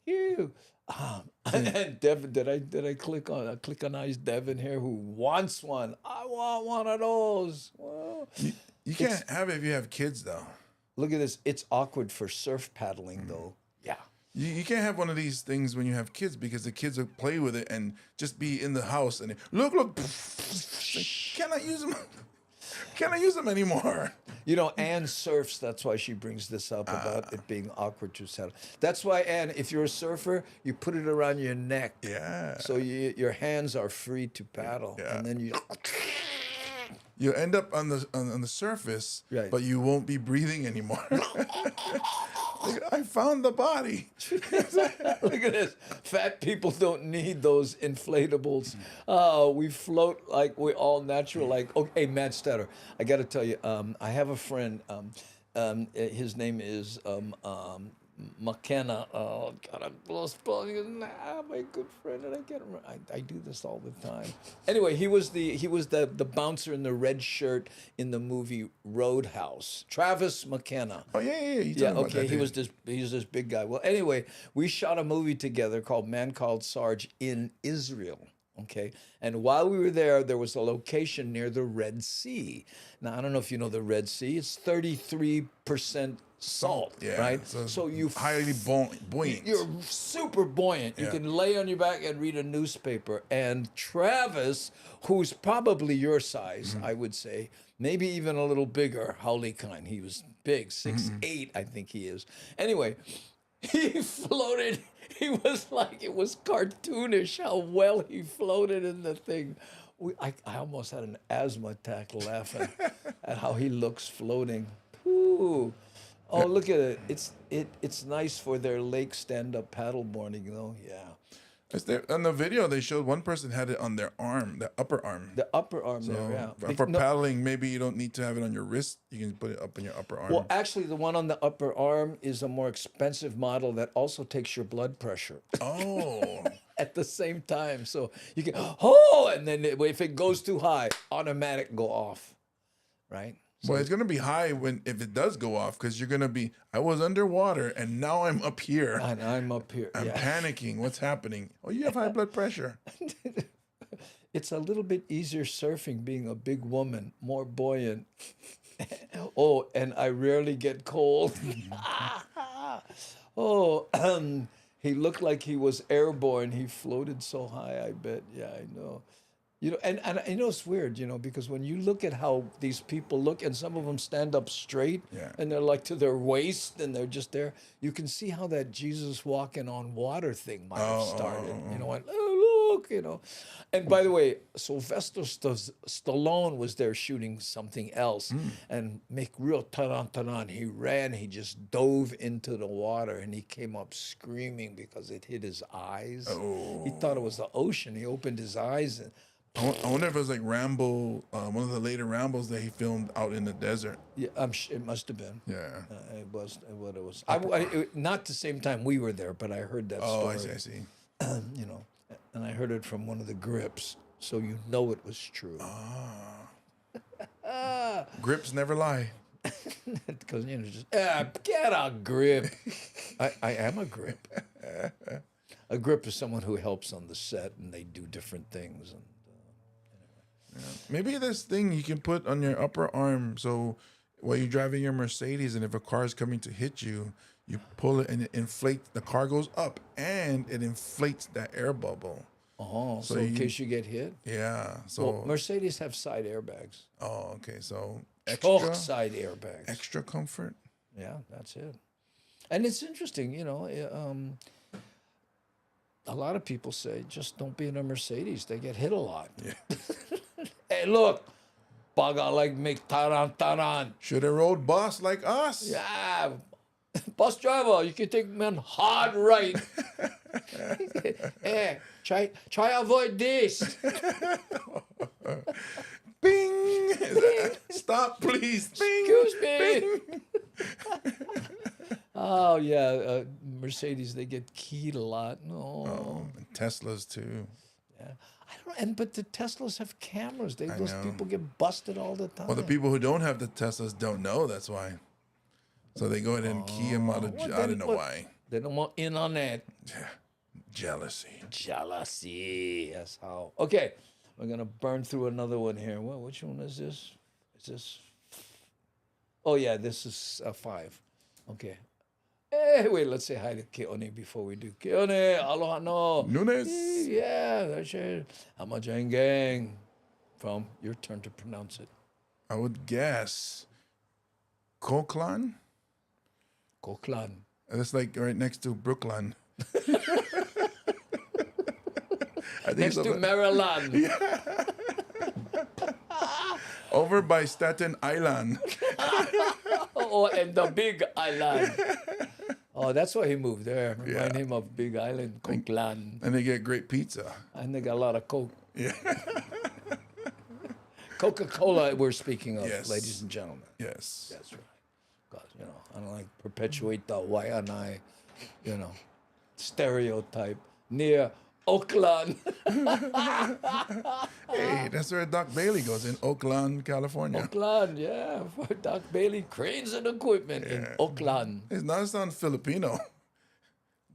Ew. And Devin, did I click on eyes Devin here who wants one? I want one of those. Well, You can't have it if you have kids, though. look at this. It's awkward for surf paddling, though. Yeah. You can't have one of these things when you have kids because the kids will play with it and just be in the house and look. Like, cannot use them. Cannot use them anymore. Anne surfs. That's why she brings this up about it being awkward to settle. That's why, Anne, if you're a surfer, you put it around your neck. Yeah. So your hands are free to paddle, and then you. You'll end up on the surface, Right. but you won't be breathing anymore. I found the body. Look at this. Fat people don't need those inflatables. We float like we're all natural. Like, okay, Matt Stetter, I got to tell you, I have a friend. His name is McKenna. Oh God, I'm spelling my good friend, and I can't remember. I do this all the time. Anyway, he was the bouncer in the red shirt in the movie Roadhouse. Travis McKenna. Oh yeah. You Yeah, talking about okay. that He was dude. this big guy. Well, anyway, we shot a movie together called Man Called Sarge in Israel. Okay, and while we were there was a location near the Red Sea. Now I don't know if you know the Red Sea. It's 33% salt, Yeah. right? So you highly buoyant. you're super buoyant. You Yeah. can lay on your back and read a newspaper. And Travis, who's probably your size, I would say, maybe even a little bigger, howly kind. He was big, 6'8", I think he is. Anyway, he floated. He was like, it was cartoonish how well he floated in the thing. I almost had an asthma attack laughing at how he looks floating. Ooh. Oh, look at it. It's nice for their lake stand-up paddleboarding, though. Yeah. On the video, they showed one person had it on their arm, the upper arm. The upper arm there, yeah. For paddling, maybe you don't need to have it on your wrist. You can put it up in your upper arm. Well, actually, the one on the upper arm is a more expensive model that also takes your blood pressure Oh. at the same time. So you can, oh, and then if it goes too high, automatic go off, right? Well, it's gonna be high if it does go off, because you're gonna be. I was underwater and now I'm up here. And I'm up here. I'm yeah. panicking. What's happening? Oh, you have high blood pressure. It's a little bit easier surfing being a big woman, more buoyant. Oh, and I rarely get cold. Oh, he looked like he was airborne. He floated so high, I bet. Yeah, I know. You know, and I know it's weird, you know, because when you look at how these people look, and some of them stand up straight, Yeah. and they're like to their waist, and they're just there, you can see how that Jesus walking on water thing might have started. You know, and oh, look, you know. And by the way, Sylvester Stallone was there shooting something else, and make real taran. He ran, he just dove into the water, and he came up screaming because it hit his eyes. He thought it was the ocean. He opened his eyes and. I wonder if it was like Rambo, one of the later Rambos that he filmed out in the desert. Yeah, it must have been. Yeah. It was what it was. Not the same time we were there, but I heard that Oh, story. I see. You know, and I heard it from one of the grips, so you know it was true. Grips never lie. Because you know, just get a grip. I am a grip. A grip is someone who helps on the set, and they do different things. And Maybe this thing you can put on your upper arm, so while you're driving your Mercedes, and if a car is coming to hit you, you pull it and it inflates. The car goes up and it inflates that air bubble. oh, so in case you get hit. Yeah. So. Well, Mercedes have side airbags. Oh, okay. So Both extra side airbags. extra comfort. Yeah, that's it. And it's interesting, you know. A lot of people say just don't be in a Mercedes. They get hit a lot. Yeah. Hey, look, baga like make taran. Should have rode boss like us. Yeah, bus driver, you can take man hard right. Hey, try avoid this. Bing. Stop, please. Bing. Excuse me. Bing. Oh yeah, Mercedes they get keyed a lot. No. Oh, and Teslas too. Yeah. I don't. But the Teslas have cameras. Those know. people get busted all the time. Well, the people who don't have the Teslas don't know. That's why. So they go ahead and key them out of. I don't know why. They don't want in on that. Jealousy. Jealousy. That's how. Okay, we're gonna burn through another one here. Well, which one is this? Is this? Oh yeah, this is 5. Okay. Hey, wait, let's say hi to Keone before we do. Keone, aloha no. Nunes. Yeah, that's it. Hamajang gang. From your turn to pronounce it. I would guess. Koklan. Koklan. That's like right next to Brooklyn. I think Next it's to over, Maryland. over by Staten Island. Oh, and the Big Island. Oh, that's why he moved there. Remind him of Big Island, Koklan. And they get great pizza. And they got a lot of Coke. Yeah. Coca-Cola we're speaking of, Yes. ladies and gentlemen. Yes. That's right. God, you know, I don't like perpetuate the Waianae, stereotype near Oakland. Hey, that's where Doc Bailey goes, in Oakland, California. Oakland, yeah. For Doc Bailey Cranes and Equipment in Oakland. It does sound Filipino.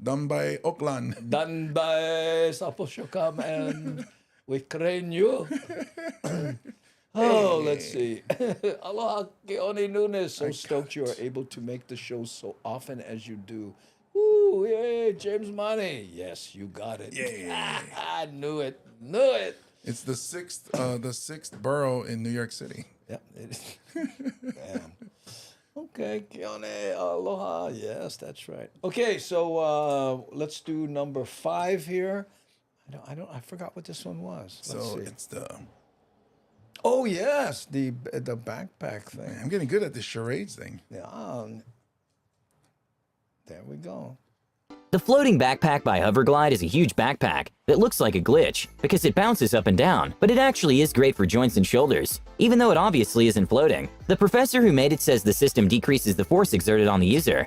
Done by Oakland. Done by Saposhokam and with Crane you. Oh, let's see. Aloha, Keone Nunes. So stoked you are able to make the show so often as you do. Woo, yay, James Money. Yes, you got it. Yeah. I knew it. Knew it. It's the sixth borough in New York City. Yep. It is. Damn. Okay, Keone, aloha. Yes, that's right. Okay, so let's do number 5 here. I forgot what this one was. Let's So see. it's the. Oh yes, the backpack thing. I'm getting good at the charades thing. Yeah. There we go. The floating backpack by Hoverglide is a huge backpack that looks like a glitch because it bounces up and down, but it actually is great for joints and shoulders, even though it obviously isn't floating. The professor who made it says the system decreases the force exerted on the user.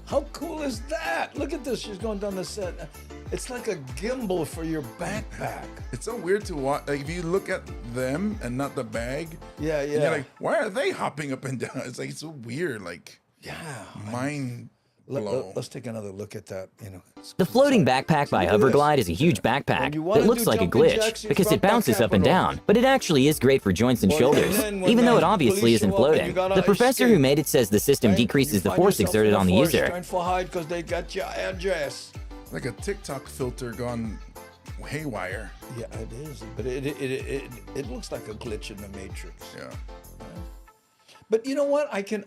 How cool is that? Look at this. She's going down the set. It's like a gimbal for your backpack. It's so weird to watch. Like if you look at them and not the bag. Yeah, and yeah. you're like, why are they hopping up and down? It's like it's so weird. Like Yeah. mind blow. Let's take another look at that. The floating backpack by Look at Hoverglide this. is a huge backpack When you wanna that looks do like a jumping glitch jacks, you because drop it bounces that up and capital. down, but it actually is great for joints and Well, shoulders, and then when even though the it obviously police isn't show up and floating. you gotta The professor who escape, made it says the system right? decreases You the find force yourself exerted in a on the forest user. trying to hide because they got your address. Like a TikTok filter gone haywire. Yeah, it is. But it looks like a glitch in the Matrix. Yeah. But you know what? I can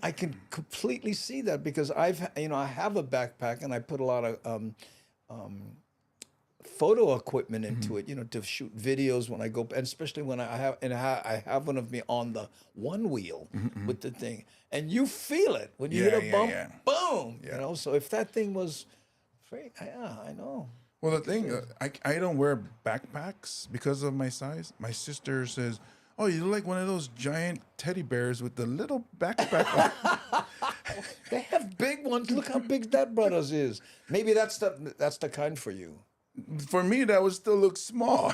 completely see that because I have a backpack and I put a lot of photo equipment into it, to shoot videos when I go, and especially when I have one of me on the one wheel with the thing, and you feel it when you hit a bump, boom, So if that thing was free, I know. Well, the thing, I don't wear backpacks because of my size. My sister says, "Oh, you look like one of those giant teddy bears with the little backpack." They have big ones. Look how big that brothers is. Maybe that's the kind for you. For me, that would still look small.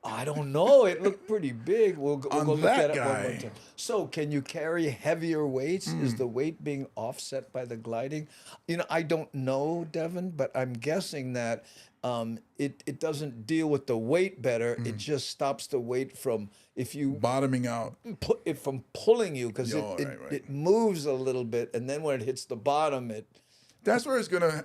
I don't know. It looked pretty big. We'll go look that at it one more guy. time. So, can you carry heavier weights? Is the weight being offset by the gliding? I don't know, Devin, but I'm guessing that it doesn't deal with the weight better. It just stops the weight from Bottoming out. from pulling you because Right. it moves a little bit, and then when it hits the bottom, That's where it's gonna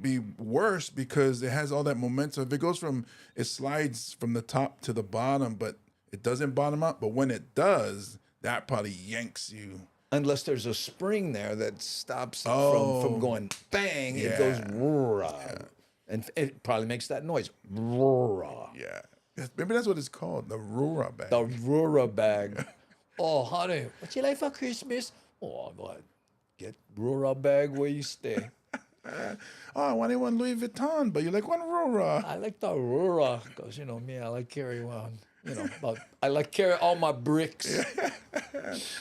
be worse because it has all that momentum. If it slides from the top to the bottom, but it doesn't bottom out. But when it does, that probably yanks you. unless there's a spring there that stops it from going bang, it Yeah. goes roar, and it probably makes that noise. Roar. Yeah. Maybe that's what it's called, the Rura bag. The Rura bag. Oh, honey, what you like for Christmas? Oh, go ahead. Get Rura bag where you stay. Oh, I wanted one Louis Vuitton, but you like one Rura. I like the Rura because, me, I like carry one. I like carry all my bricks.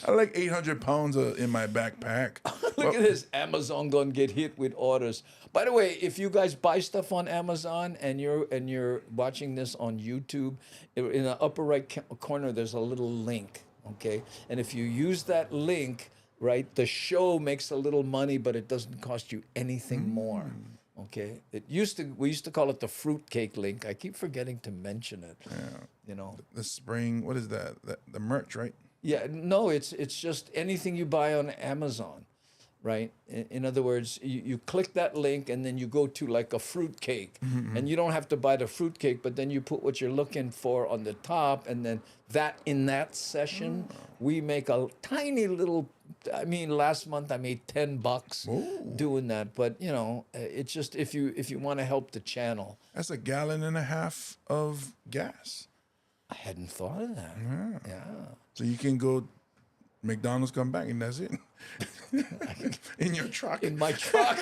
I like 800 pounds in my backpack. Look at this. Amazon gonna get hit with orders. By the way, if you guys buy stuff on Amazon and you're watching this on YouTube, in the upper right corner there's a little link. Okay, and if you use that link, right, the show makes a little money, but it doesn't cost you anything more. Okay, we used to call it the fruitcake link. I keep forgetting to mention it. Yeah. The spring, what is that? The merch, right? Yeah, no, it's just anything you buy on Amazon, right? In other words, you click that link and then you go to like a fruit cake, and you don't have to buy the fruit cake, but then you put what you're looking for on the top, and then in that session, we make a tiny little. I mean, last month I made $10 doing that, but it's just if you want to help the channel. That's a gallon and a half of gas. I hadn't thought of that. Yeah. So you can go McDonald's, come back, and that's it. In your truck. In my truck.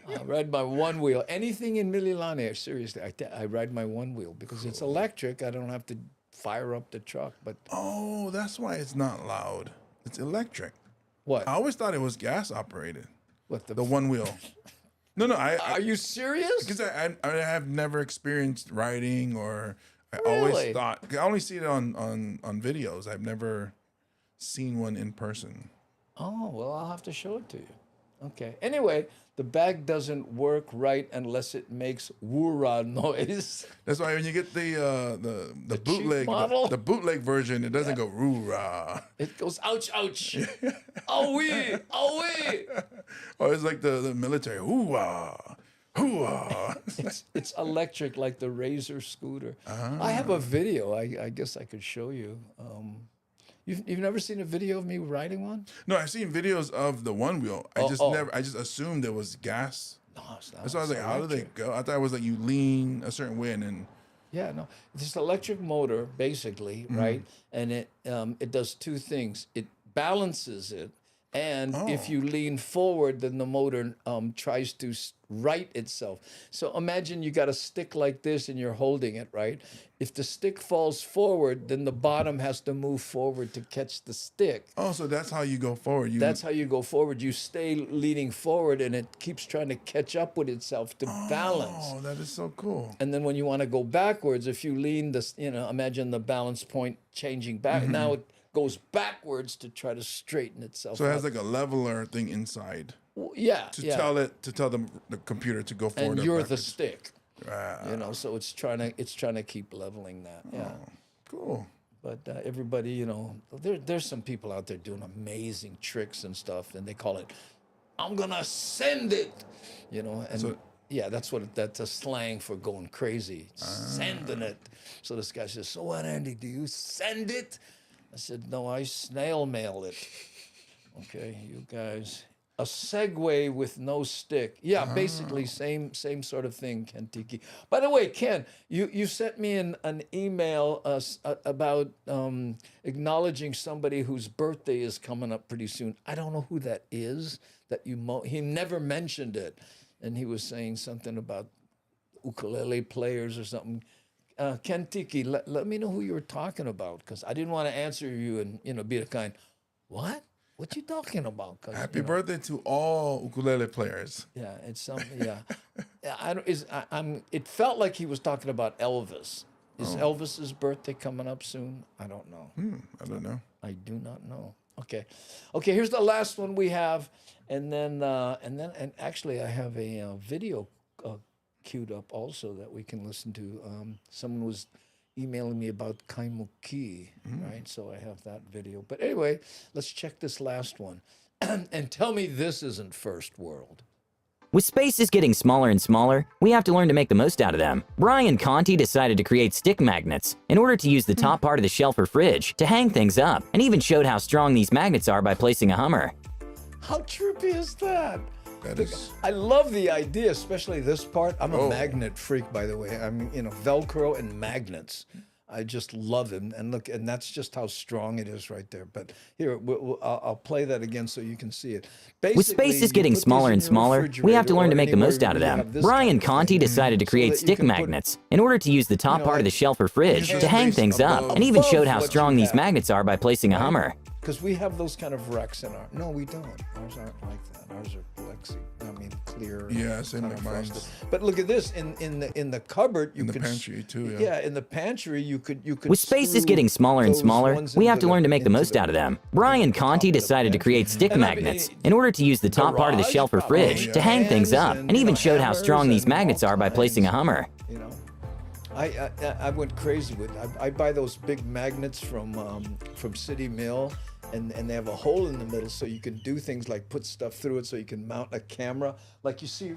I ride my one wheel. Anything in Mililani, seriously, I ride my one wheel because it's electric. I don't have to fire up the truck. But Oh, that's why it's not loud. It's electric. What? I always thought it was gas operated. What The one wheel. No, I Are you serious? because I have never experienced riding, or I Really? always thought, I only see it on videos. I've never seen one in person. Oh, well, I'll have to show it to you. Okay. Anyway, the bag doesn't work right unless it makes woo-rah noise. That's why when you get the cheap bootleg model? the bootleg version, it doesn't go roo-rah. It goes ouch, ouch. Oh wee, oh wee. Or it's like the military, hoo-ah, hoo-ah. It's electric like the Razor scooter. I have a video. I guess I could show you. You've never seen a video of me riding one? No, I've seen videos of the one wheel. I just assumed it was gas. No, it's not. That's why I was It's like, how do they electric. go? I thought it was like you lean a certain way and then. Yeah, no. It's an electric motor, basically, right? And it does two things. It balances it, and if you lean forward, then the motor tries to right itself. So imagine you got a stick like this and you're holding it, right? If the stick falls forward, then the bottom has to move forward to catch the stick. Oh, so that's how you go forward. That's how you go forward. You stay leaning forward, and it keeps trying to catch up with itself to balance. Oh, that is so cool. And then when you want to go backwards, if you lean this, imagine the balance point changing back. Now it goes backwards to try to straighten itself. So it up. has like a leveler thing inside Yeah, to yeah. tell the computer to go forward. And or you're the backwards. stick. Ah, So it's trying to keep leveling that. Yeah. cool. But everybody, there's some people out there doing amazing tricks and stuff, and they call it, "I'm gonna send it," and yeah, that's a slang for going crazy, sending it. So this guy says, "So what, Andy? Do you send it?" I said, "No, I snail mail it." Okay, you guys. A Segway with no stick. Yeah, basically same sort of thing, Ken Tiki. By the way, Ken, you sent me an email about acknowledging somebody whose birthday is coming up pretty soon. I don't know who that is. He never mentioned it, and he was saying something about ukulele players or something. Ken Tiki, let me know who you were talking about, because I didn't want to answer you and be the kind, what? What you talking about? Happy birthday to all ukulele players. Yeah, it's something. Yeah, It felt like he was talking about Elvis. Is Elvis's birthday coming up soon? I don't know. I don't know. I do not know. Okay. Here's the last one we have, and actually I have a video queued up also that we can listen to. Someone was emailing me about kaimuki, right? So I have that video. But anyway, let's check this last one. And tell me this isn't first world. With spaces getting smaller and smaller, we have to learn to make the most out of them. Brian Conti decided to create stick magnets in order to use the top part of the shelf or fridge to hang things up, and even showed how strong these magnets are by placing a Hummer. How trippy is that? That is. I love the idea, especially this part. I'm a magnet freak, by the way. I'm, Velcro and magnets. I just love them. And look, and that's just how strong it is right there. But here, I'll play that again so you can see it. Basically, With spaces getting you put smaller these and in your smaller, we have to refrigerator learn to or make the anywhere most out of where you them. have this Brian kind of Conti thing, decided to so create that you stick can put, magnets in order to use the top part of the like- shelf or fridge Just to hang place things up, above- and even showed how above what strong you these have. magnets are by placing a Hummer. Because we have those kind of racks in our. No, we don't. Ours aren't like that. Ours are clear. Yeah, same kind like of mine. frosted. But look at this. In the cupboard, you In the could pantry, too, yeah. Yeah, in the pantry, you could. With spaces screw getting smaller and those smaller, ones we have into to learn to make the into most out of them. Brian Conti top of the decided to pantry. create stick And I mean, magnets in order to use the top part of the garage, shelf or probably, fridge to hang things pans up, and, and even showed how hammers strong these and magnets all are by placing a kinds. Hummer. I went crazy with. I buy those big magnets from City Mill. And they have a hole in the middle, so you can do things like put stuff through it, so you can mount a camera, like you see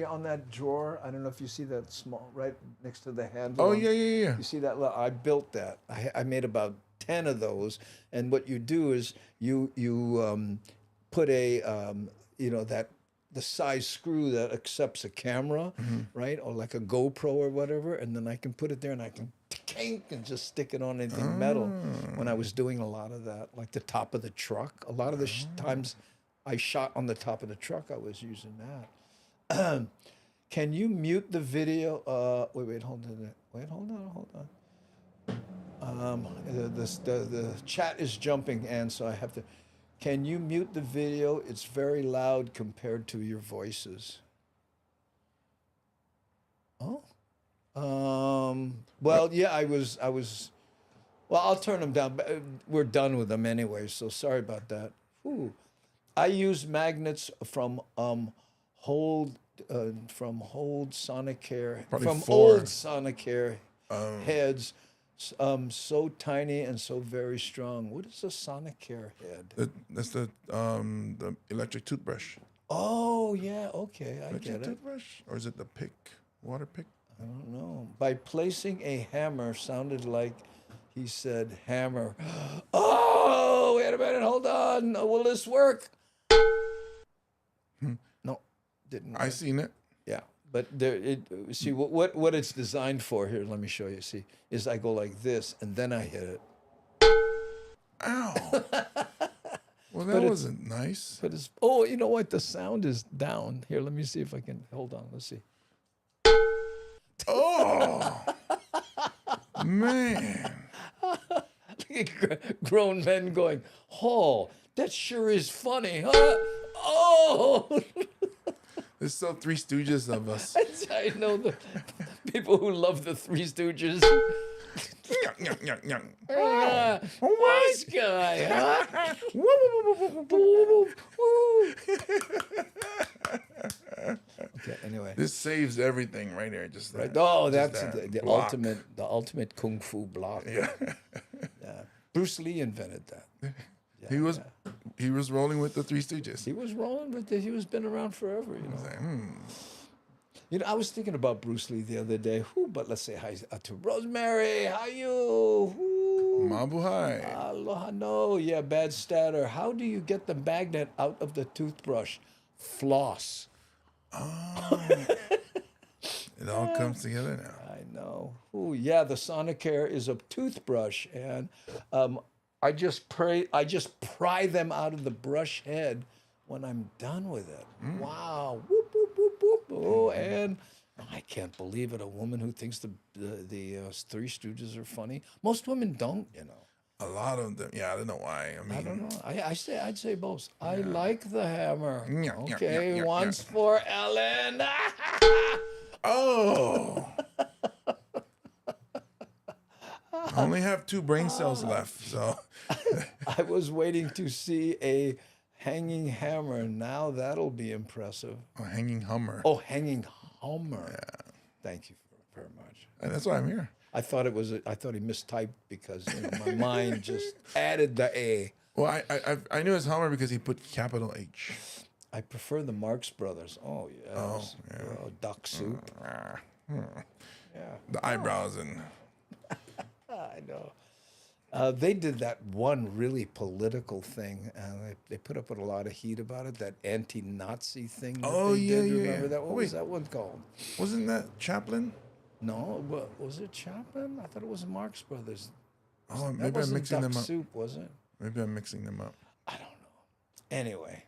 on that drawer. I don't know if you see that small right next to the handle. Oh, yeah. You see that? I built that. I made about 10 of those. And what you do is you put the size screw that accepts a camera, right, or like a GoPro or whatever, and then I can put it there and I can and just stick it on anything metal. When I was doing a lot of that, like the top of the truck, a lot of the times I shot on the top of the truck, I was using that. Can you mute the video? Wait, hold on. The chat is jumping, and so I have to. Can you mute the video? It's very loud compared to your voices. Oh. Well, yeah, I was. Well, I'll turn them down. We're done with them anyway, so sorry about that. Ooh. I use magnets from Hold Sonicare, Probably from 4. old Sonicare heads, so tiny and so very strong. What is a Sonicare head? That's the electric toothbrush. Oh yeah, okay, I Electric get it. toothbrush, or is it the pick, water pick? I don't know. By placing a hammer, sounded like he said hammer. Oh, wait a minute, hold on. Will this work? No, didn't work. I seen it. Yeah, but see what it's designed for here. Let me show you. See, is I go like this and then I hit it. Ow. Well, that wasn't nice. But it's you know what? The sound is down. Here, let me see if I can hold on. Let's see. Oh, man. Grown men going, oh, that sure is funny, huh? Oh. There's so Three Stooges of us. I know the people who love the Three Stooges. Nice guy, huh? Okay, anyway. This saves everything right here. Just Right. that. Oh, Just that's that the block. ultimate kung fu block. Yeah. Yeah. Bruce Lee invented that. He was rolling with the Three Stooges. He was rolling with it. He was been around forever, you know. Like, You know, I was thinking about Bruce Lee the other day. But let's say hi to Rosemary. How you? Mabuhay. Aloha. No, yeah, bad statter. How do you get the magnet out of the toothbrush? Floss. It all comes together now. I know. Ooh, yeah, the Sonicare is a toothbrush, and I just pry them out of the brush head when I'm done with it. Wow. Whoop, whoop, whoop, whoop. Oh, and I can't believe it. A woman who thinks the Three Stooges are funny. Most women don't, you know. A lot of them. Yeah, I don't know why. I mean, I don't know. I'd say both. I like the hammer. Yeah, yeah, Okay, yeah, yeah, once for Ellen. Oh. I only have 2 brain cells left, so. I was waiting to see a hanging hammer. Now that'll be impressive. A hanging Hummer. Oh, hanging hammer. Yeah. Thank you very much. And that's why I'm here. I thought he mistyped because my mind just added the A. Well, I knew it's Hummer because he put capital H. I prefer the Marx Brothers. Oh yes. Oh, yeah. Duck soup. Yeah. The eyebrows and. I know. They did that one really political thing. They put up with a lot of heat about it. That anti-Nazi thing. That Oh, they yeah, did. yeah, Remember yeah. that? What Wait. was that one called? Wasn't that Chaplin? No, was it Chaplin? I thought it was Marx Brothers. Oh, That maybe I'm wasn't mixing Duck them up. Soup, was it? Maybe I'm mixing them up. I don't know. Anyway,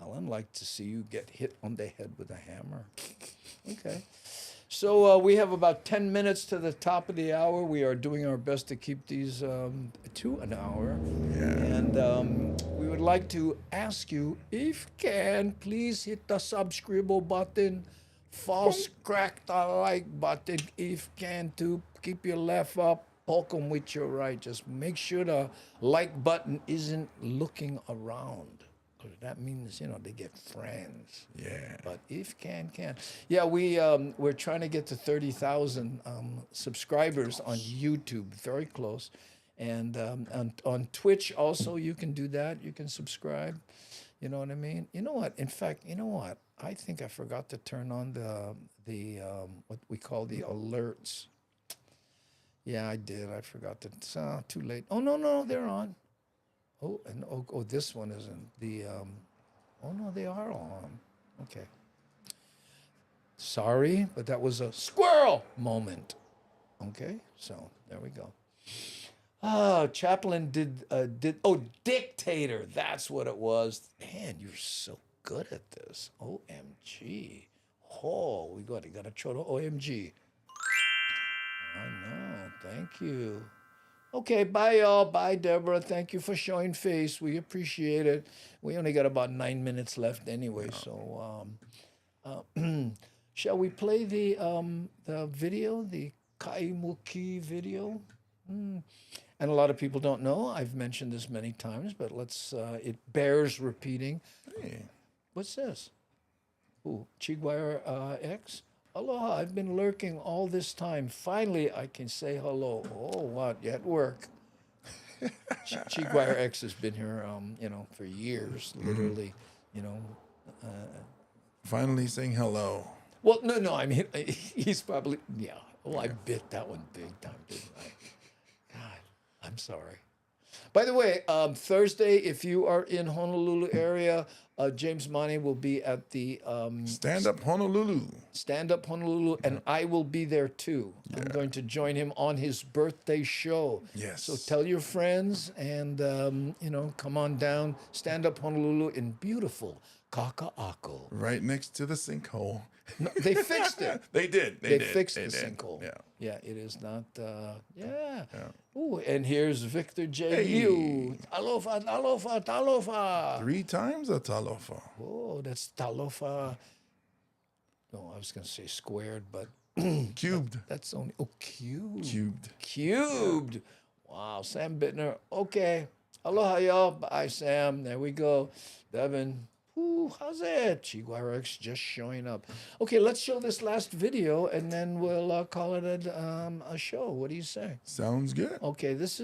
Ellen liked to see you get hit on the head with a hammer. Okay. So we have about 10 minutes to the top of the hour. We are doing our best to keep these to an hour. Yeah. And we would like to ask you, if can, please hit the subscribe button. False crack the like button. If can, to keep your left up. Poke 'em with your right. Just make sure the like button isn't looking around. That means, they get friends. Yeah. But if can. Yeah, we're trying to get to 30,000 subscribers on YouTube. Very close. And on Twitch also, you can do that. You can subscribe. You know what I mean? You know what? In fact, you know what? I think I forgot to turn on the what we call the alerts. Yeah, I did. I forgot to. It's too late. Oh, no, they're on. Oh, and this one isn't. Oh no, they are on. Okay. Sorry, but that was a squirrel moment. Okay, so there we go. Chaplin did. Dictator. That's what it was. Man, you're so good at this. OMG. Oh, we got a choto OMG. I know. Thank you. Okay, bye, y'all. Bye, Deborah. Thank you for showing face. We appreciate it. We only got about 9 minutes left anyway, so shall we play the video, the Kaimuki video? And a lot of people don't know. I've mentioned this many times, but it bears repeating. Hey. What's this? Ooh, Chiguire X? Aloha, I've been lurking all this time. Finally, I can say hello. Oh, what? You at work? Chiguire X has been here, for years, literally, Finally saying hello. Well, no, I mean, he's probably, yeah. Oh, I bit that one big time, didn't I? God, I'm sorry. By the way, Thursday, if you are in Honolulu area, James Money will be at the Stand Up Honolulu. Stand Up Honolulu, and I will be there too. I'm going to join him on his birthday show. Yes. So tell your friends and, come on down. Stand Up Honolulu in beautiful Kaka'ako. Right next to the sinkhole. No, they fixed it. They did. They fixed the did. sinkhole. Yeah. Yeah, it is not, Ooh, and here's Victor J. Hey. Liu. Talofa, talofa, talofa. 3 times a talofa. Oh, that's talofa. No, I was going to say squared, but Cubed. that's only, cubed. Cubed. Cubed. Wow, Sam Bittner. Okay. Aloha, y'all. Bye, Sam. There we go. Devin. Ooh, how's it? Chiguire X just showing up. Okay, let's show this last video, and then we'll call it a show. What do you say? Sounds good. Okay, this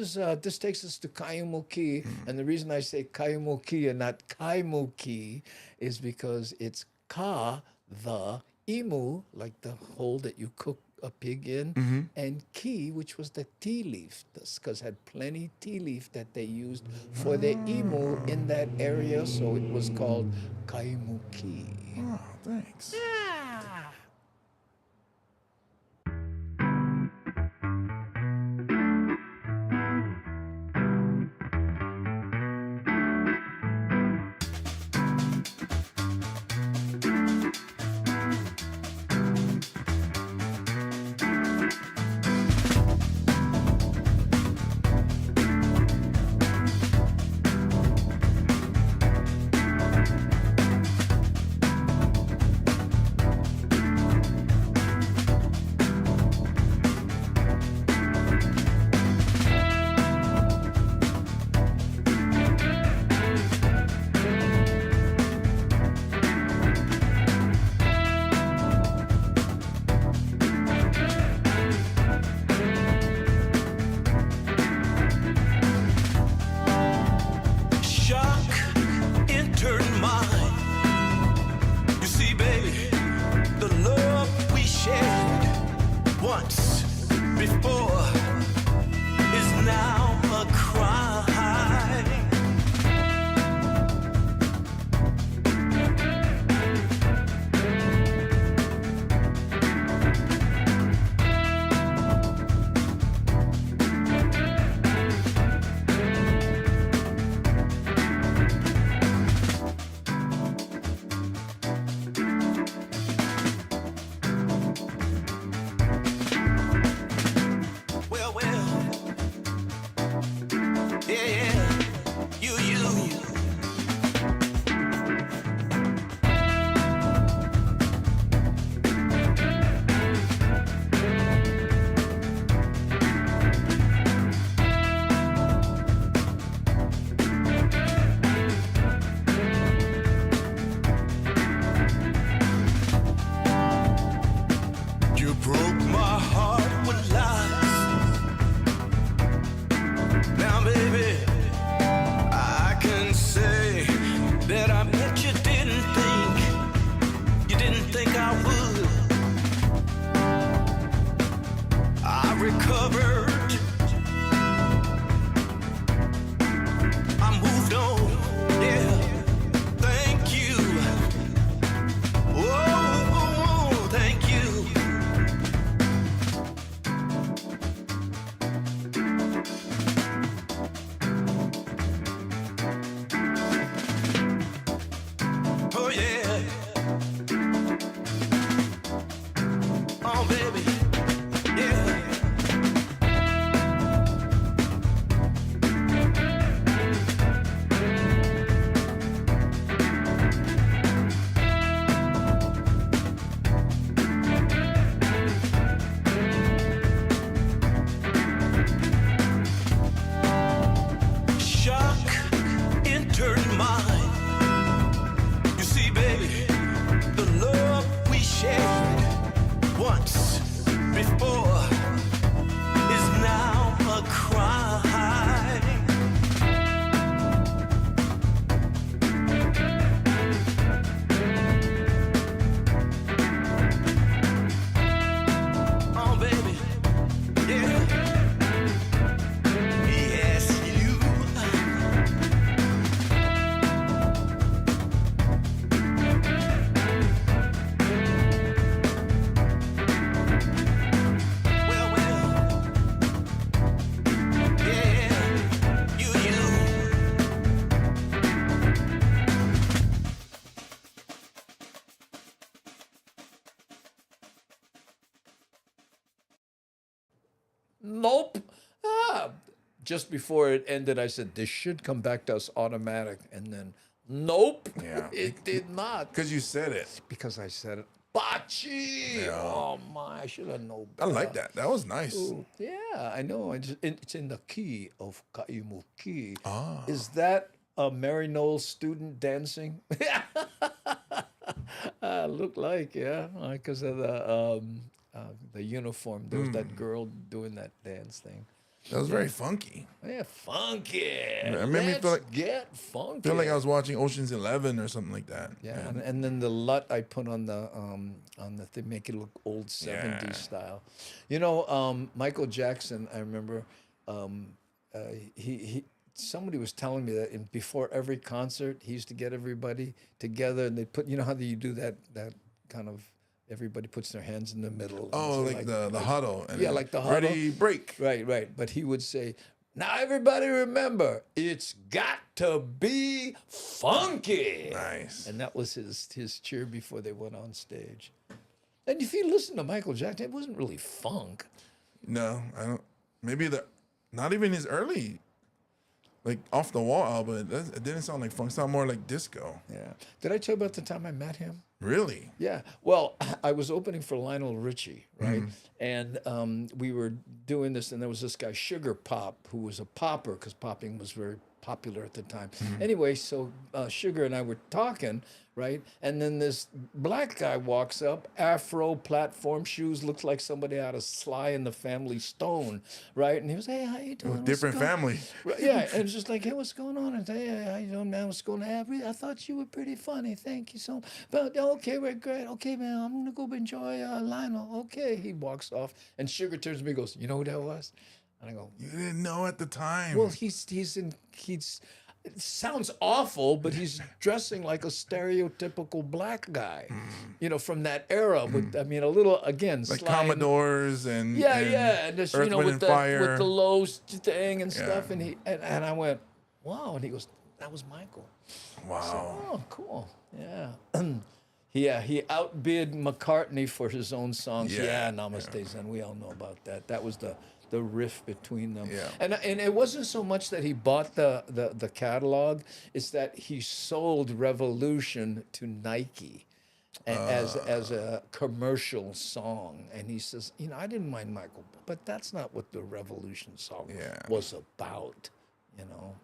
takes us to Kaimuki, and the reason I say Kaimuki and not Kaimuki is because it's ka, the imu, like the hole that you cook a pig in, and ki, which was the tea leaf, because had plenty tea leaf that they used for the imu in that area, so it was called Kaimuki. Oh, thanks. Shock entered mine. You see, baby, the love we shared once before is now a crime. Well, yeah, you. You broke my heart with lies. Now, baby, I can say that I bet you didn't think I would. I recovered. I moved on. Yeah, thank you. Oh, thank you. Oh yeah. Oh baby. Yeah. Nope. Ah. Just before it ended, I said, this should come back to us automatic. And then, nope, Yeah. it did not. Because you said it. Because I said it. Bachi! Yeah. Oh, my, I should have known I better. like that. That was nice. Ooh, yeah, I know. It's in the key of Kaimuki. Ah. Is that a Mary Knowles student dancing? Look like, yeah, because of the uniform. There was that girl doing that dance thing. That was very funky. Yeah, funky. It made me feel like- Get funky. I feel like I was watching Ocean's 11 or something like that. Yeah, and then the LUT I put on the thing, make it look old 70s Yeah. style. You know, Michael Jackson, I remember, he somebody was telling me that before every concert, he used to get everybody together and they put, you know how you do that kind of, everybody puts their hands in the middle. and Oh, so like the huddle. And Yeah, then like the huddle. Ready, break. Right. But he would say, now everybody remember, it's got to be funky. Nice. And that was his cheer before they went on stage. And if you listen to Michael Jackson, it wasn't really funk. No, I don't. Maybe not even his early, like off the wall album. It didn't sound like funk. It sounded more like disco. Yeah. Did I tell you about the time I met him? Really? Yeah. Well, I was opening for Lionel Richie, right? And we were doing this, and there was this guy, Sugar Pop, who was a popper, because popping was very popular at the time. Anyway, so Sugar and I were talking, right? And then this black guy walks up, afro, platform shoes, looks like somebody out of Sly and the Family Stone, right? And he was, hey, how you doing? What's Different going-" family. Right, yeah, and it's just like, hey, what's going on? And hey, how you doing, man? What's going on? I thought you were pretty funny. Thank you so much. But okay, we're great. Okay, man, I'm gonna go enjoy Lionel. Okay, he walks off, and Sugar turns to me and goes, you know who that was? And I go, You didn't know at the time. well, he's it sounds awful, but he's dressing like a stereotypical black guy, you know, from that era. With, I mean, a little again, like Sly and- Commodores and and just, Earth, you know, Wind, with and the Fire. low thing and stuff, Yeah. and he and I went, wow, and he goes, that was Michael. Wow. Oh, cool, yeah. Yeah, he outbid McCartney for his own songs. Yeah, Namaste Zen. We all know about that. That was the riff between them. Yeah. And it wasn't so much that he bought the catalog; it's that he sold Revolution to Nike as a commercial song. And he says, you know, I didn't mind Michael, but that's not what the Revolution song Yeah. was about. You know,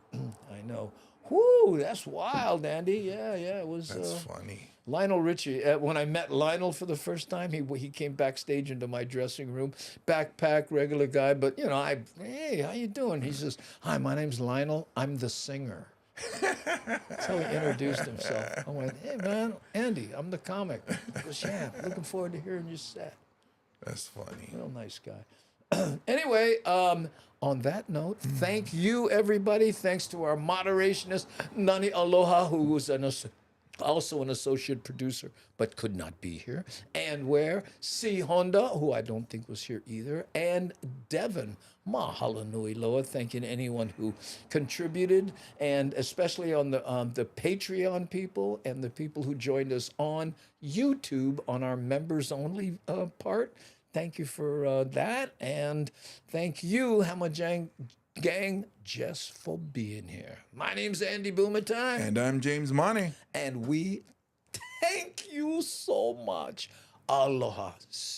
I know. Whoo, that's wild, Andy. Yeah, it was. That's funny. Lionel Richie. When I met Lionel for the first time, he came backstage into my dressing room, backpack, regular guy. But you know, hey, how you doing? He says, hi, my name's Lionel. I'm the singer. That's how he introduced himself. I went, hey man, Andy, I'm the comic. He goes, yeah, looking forward to hearing your set. That's funny. Real nice guy. Anyway, on that note, thank you, everybody. Thanks to our moderationist, Nani Aloha, who was also an associate producer, but could not be here. And C. Honda, who I don't think was here either. And Devin. Mahalo nui loa. Thanking anyone who contributed, and especially on the Patreon people and the people who joined us on YouTube on our members-only part. Thank you for that, and thank you, Hamajang Gang, just for being here. My name's Andy Bumatai, And I'm James Money. and we thank you so much. Aloha.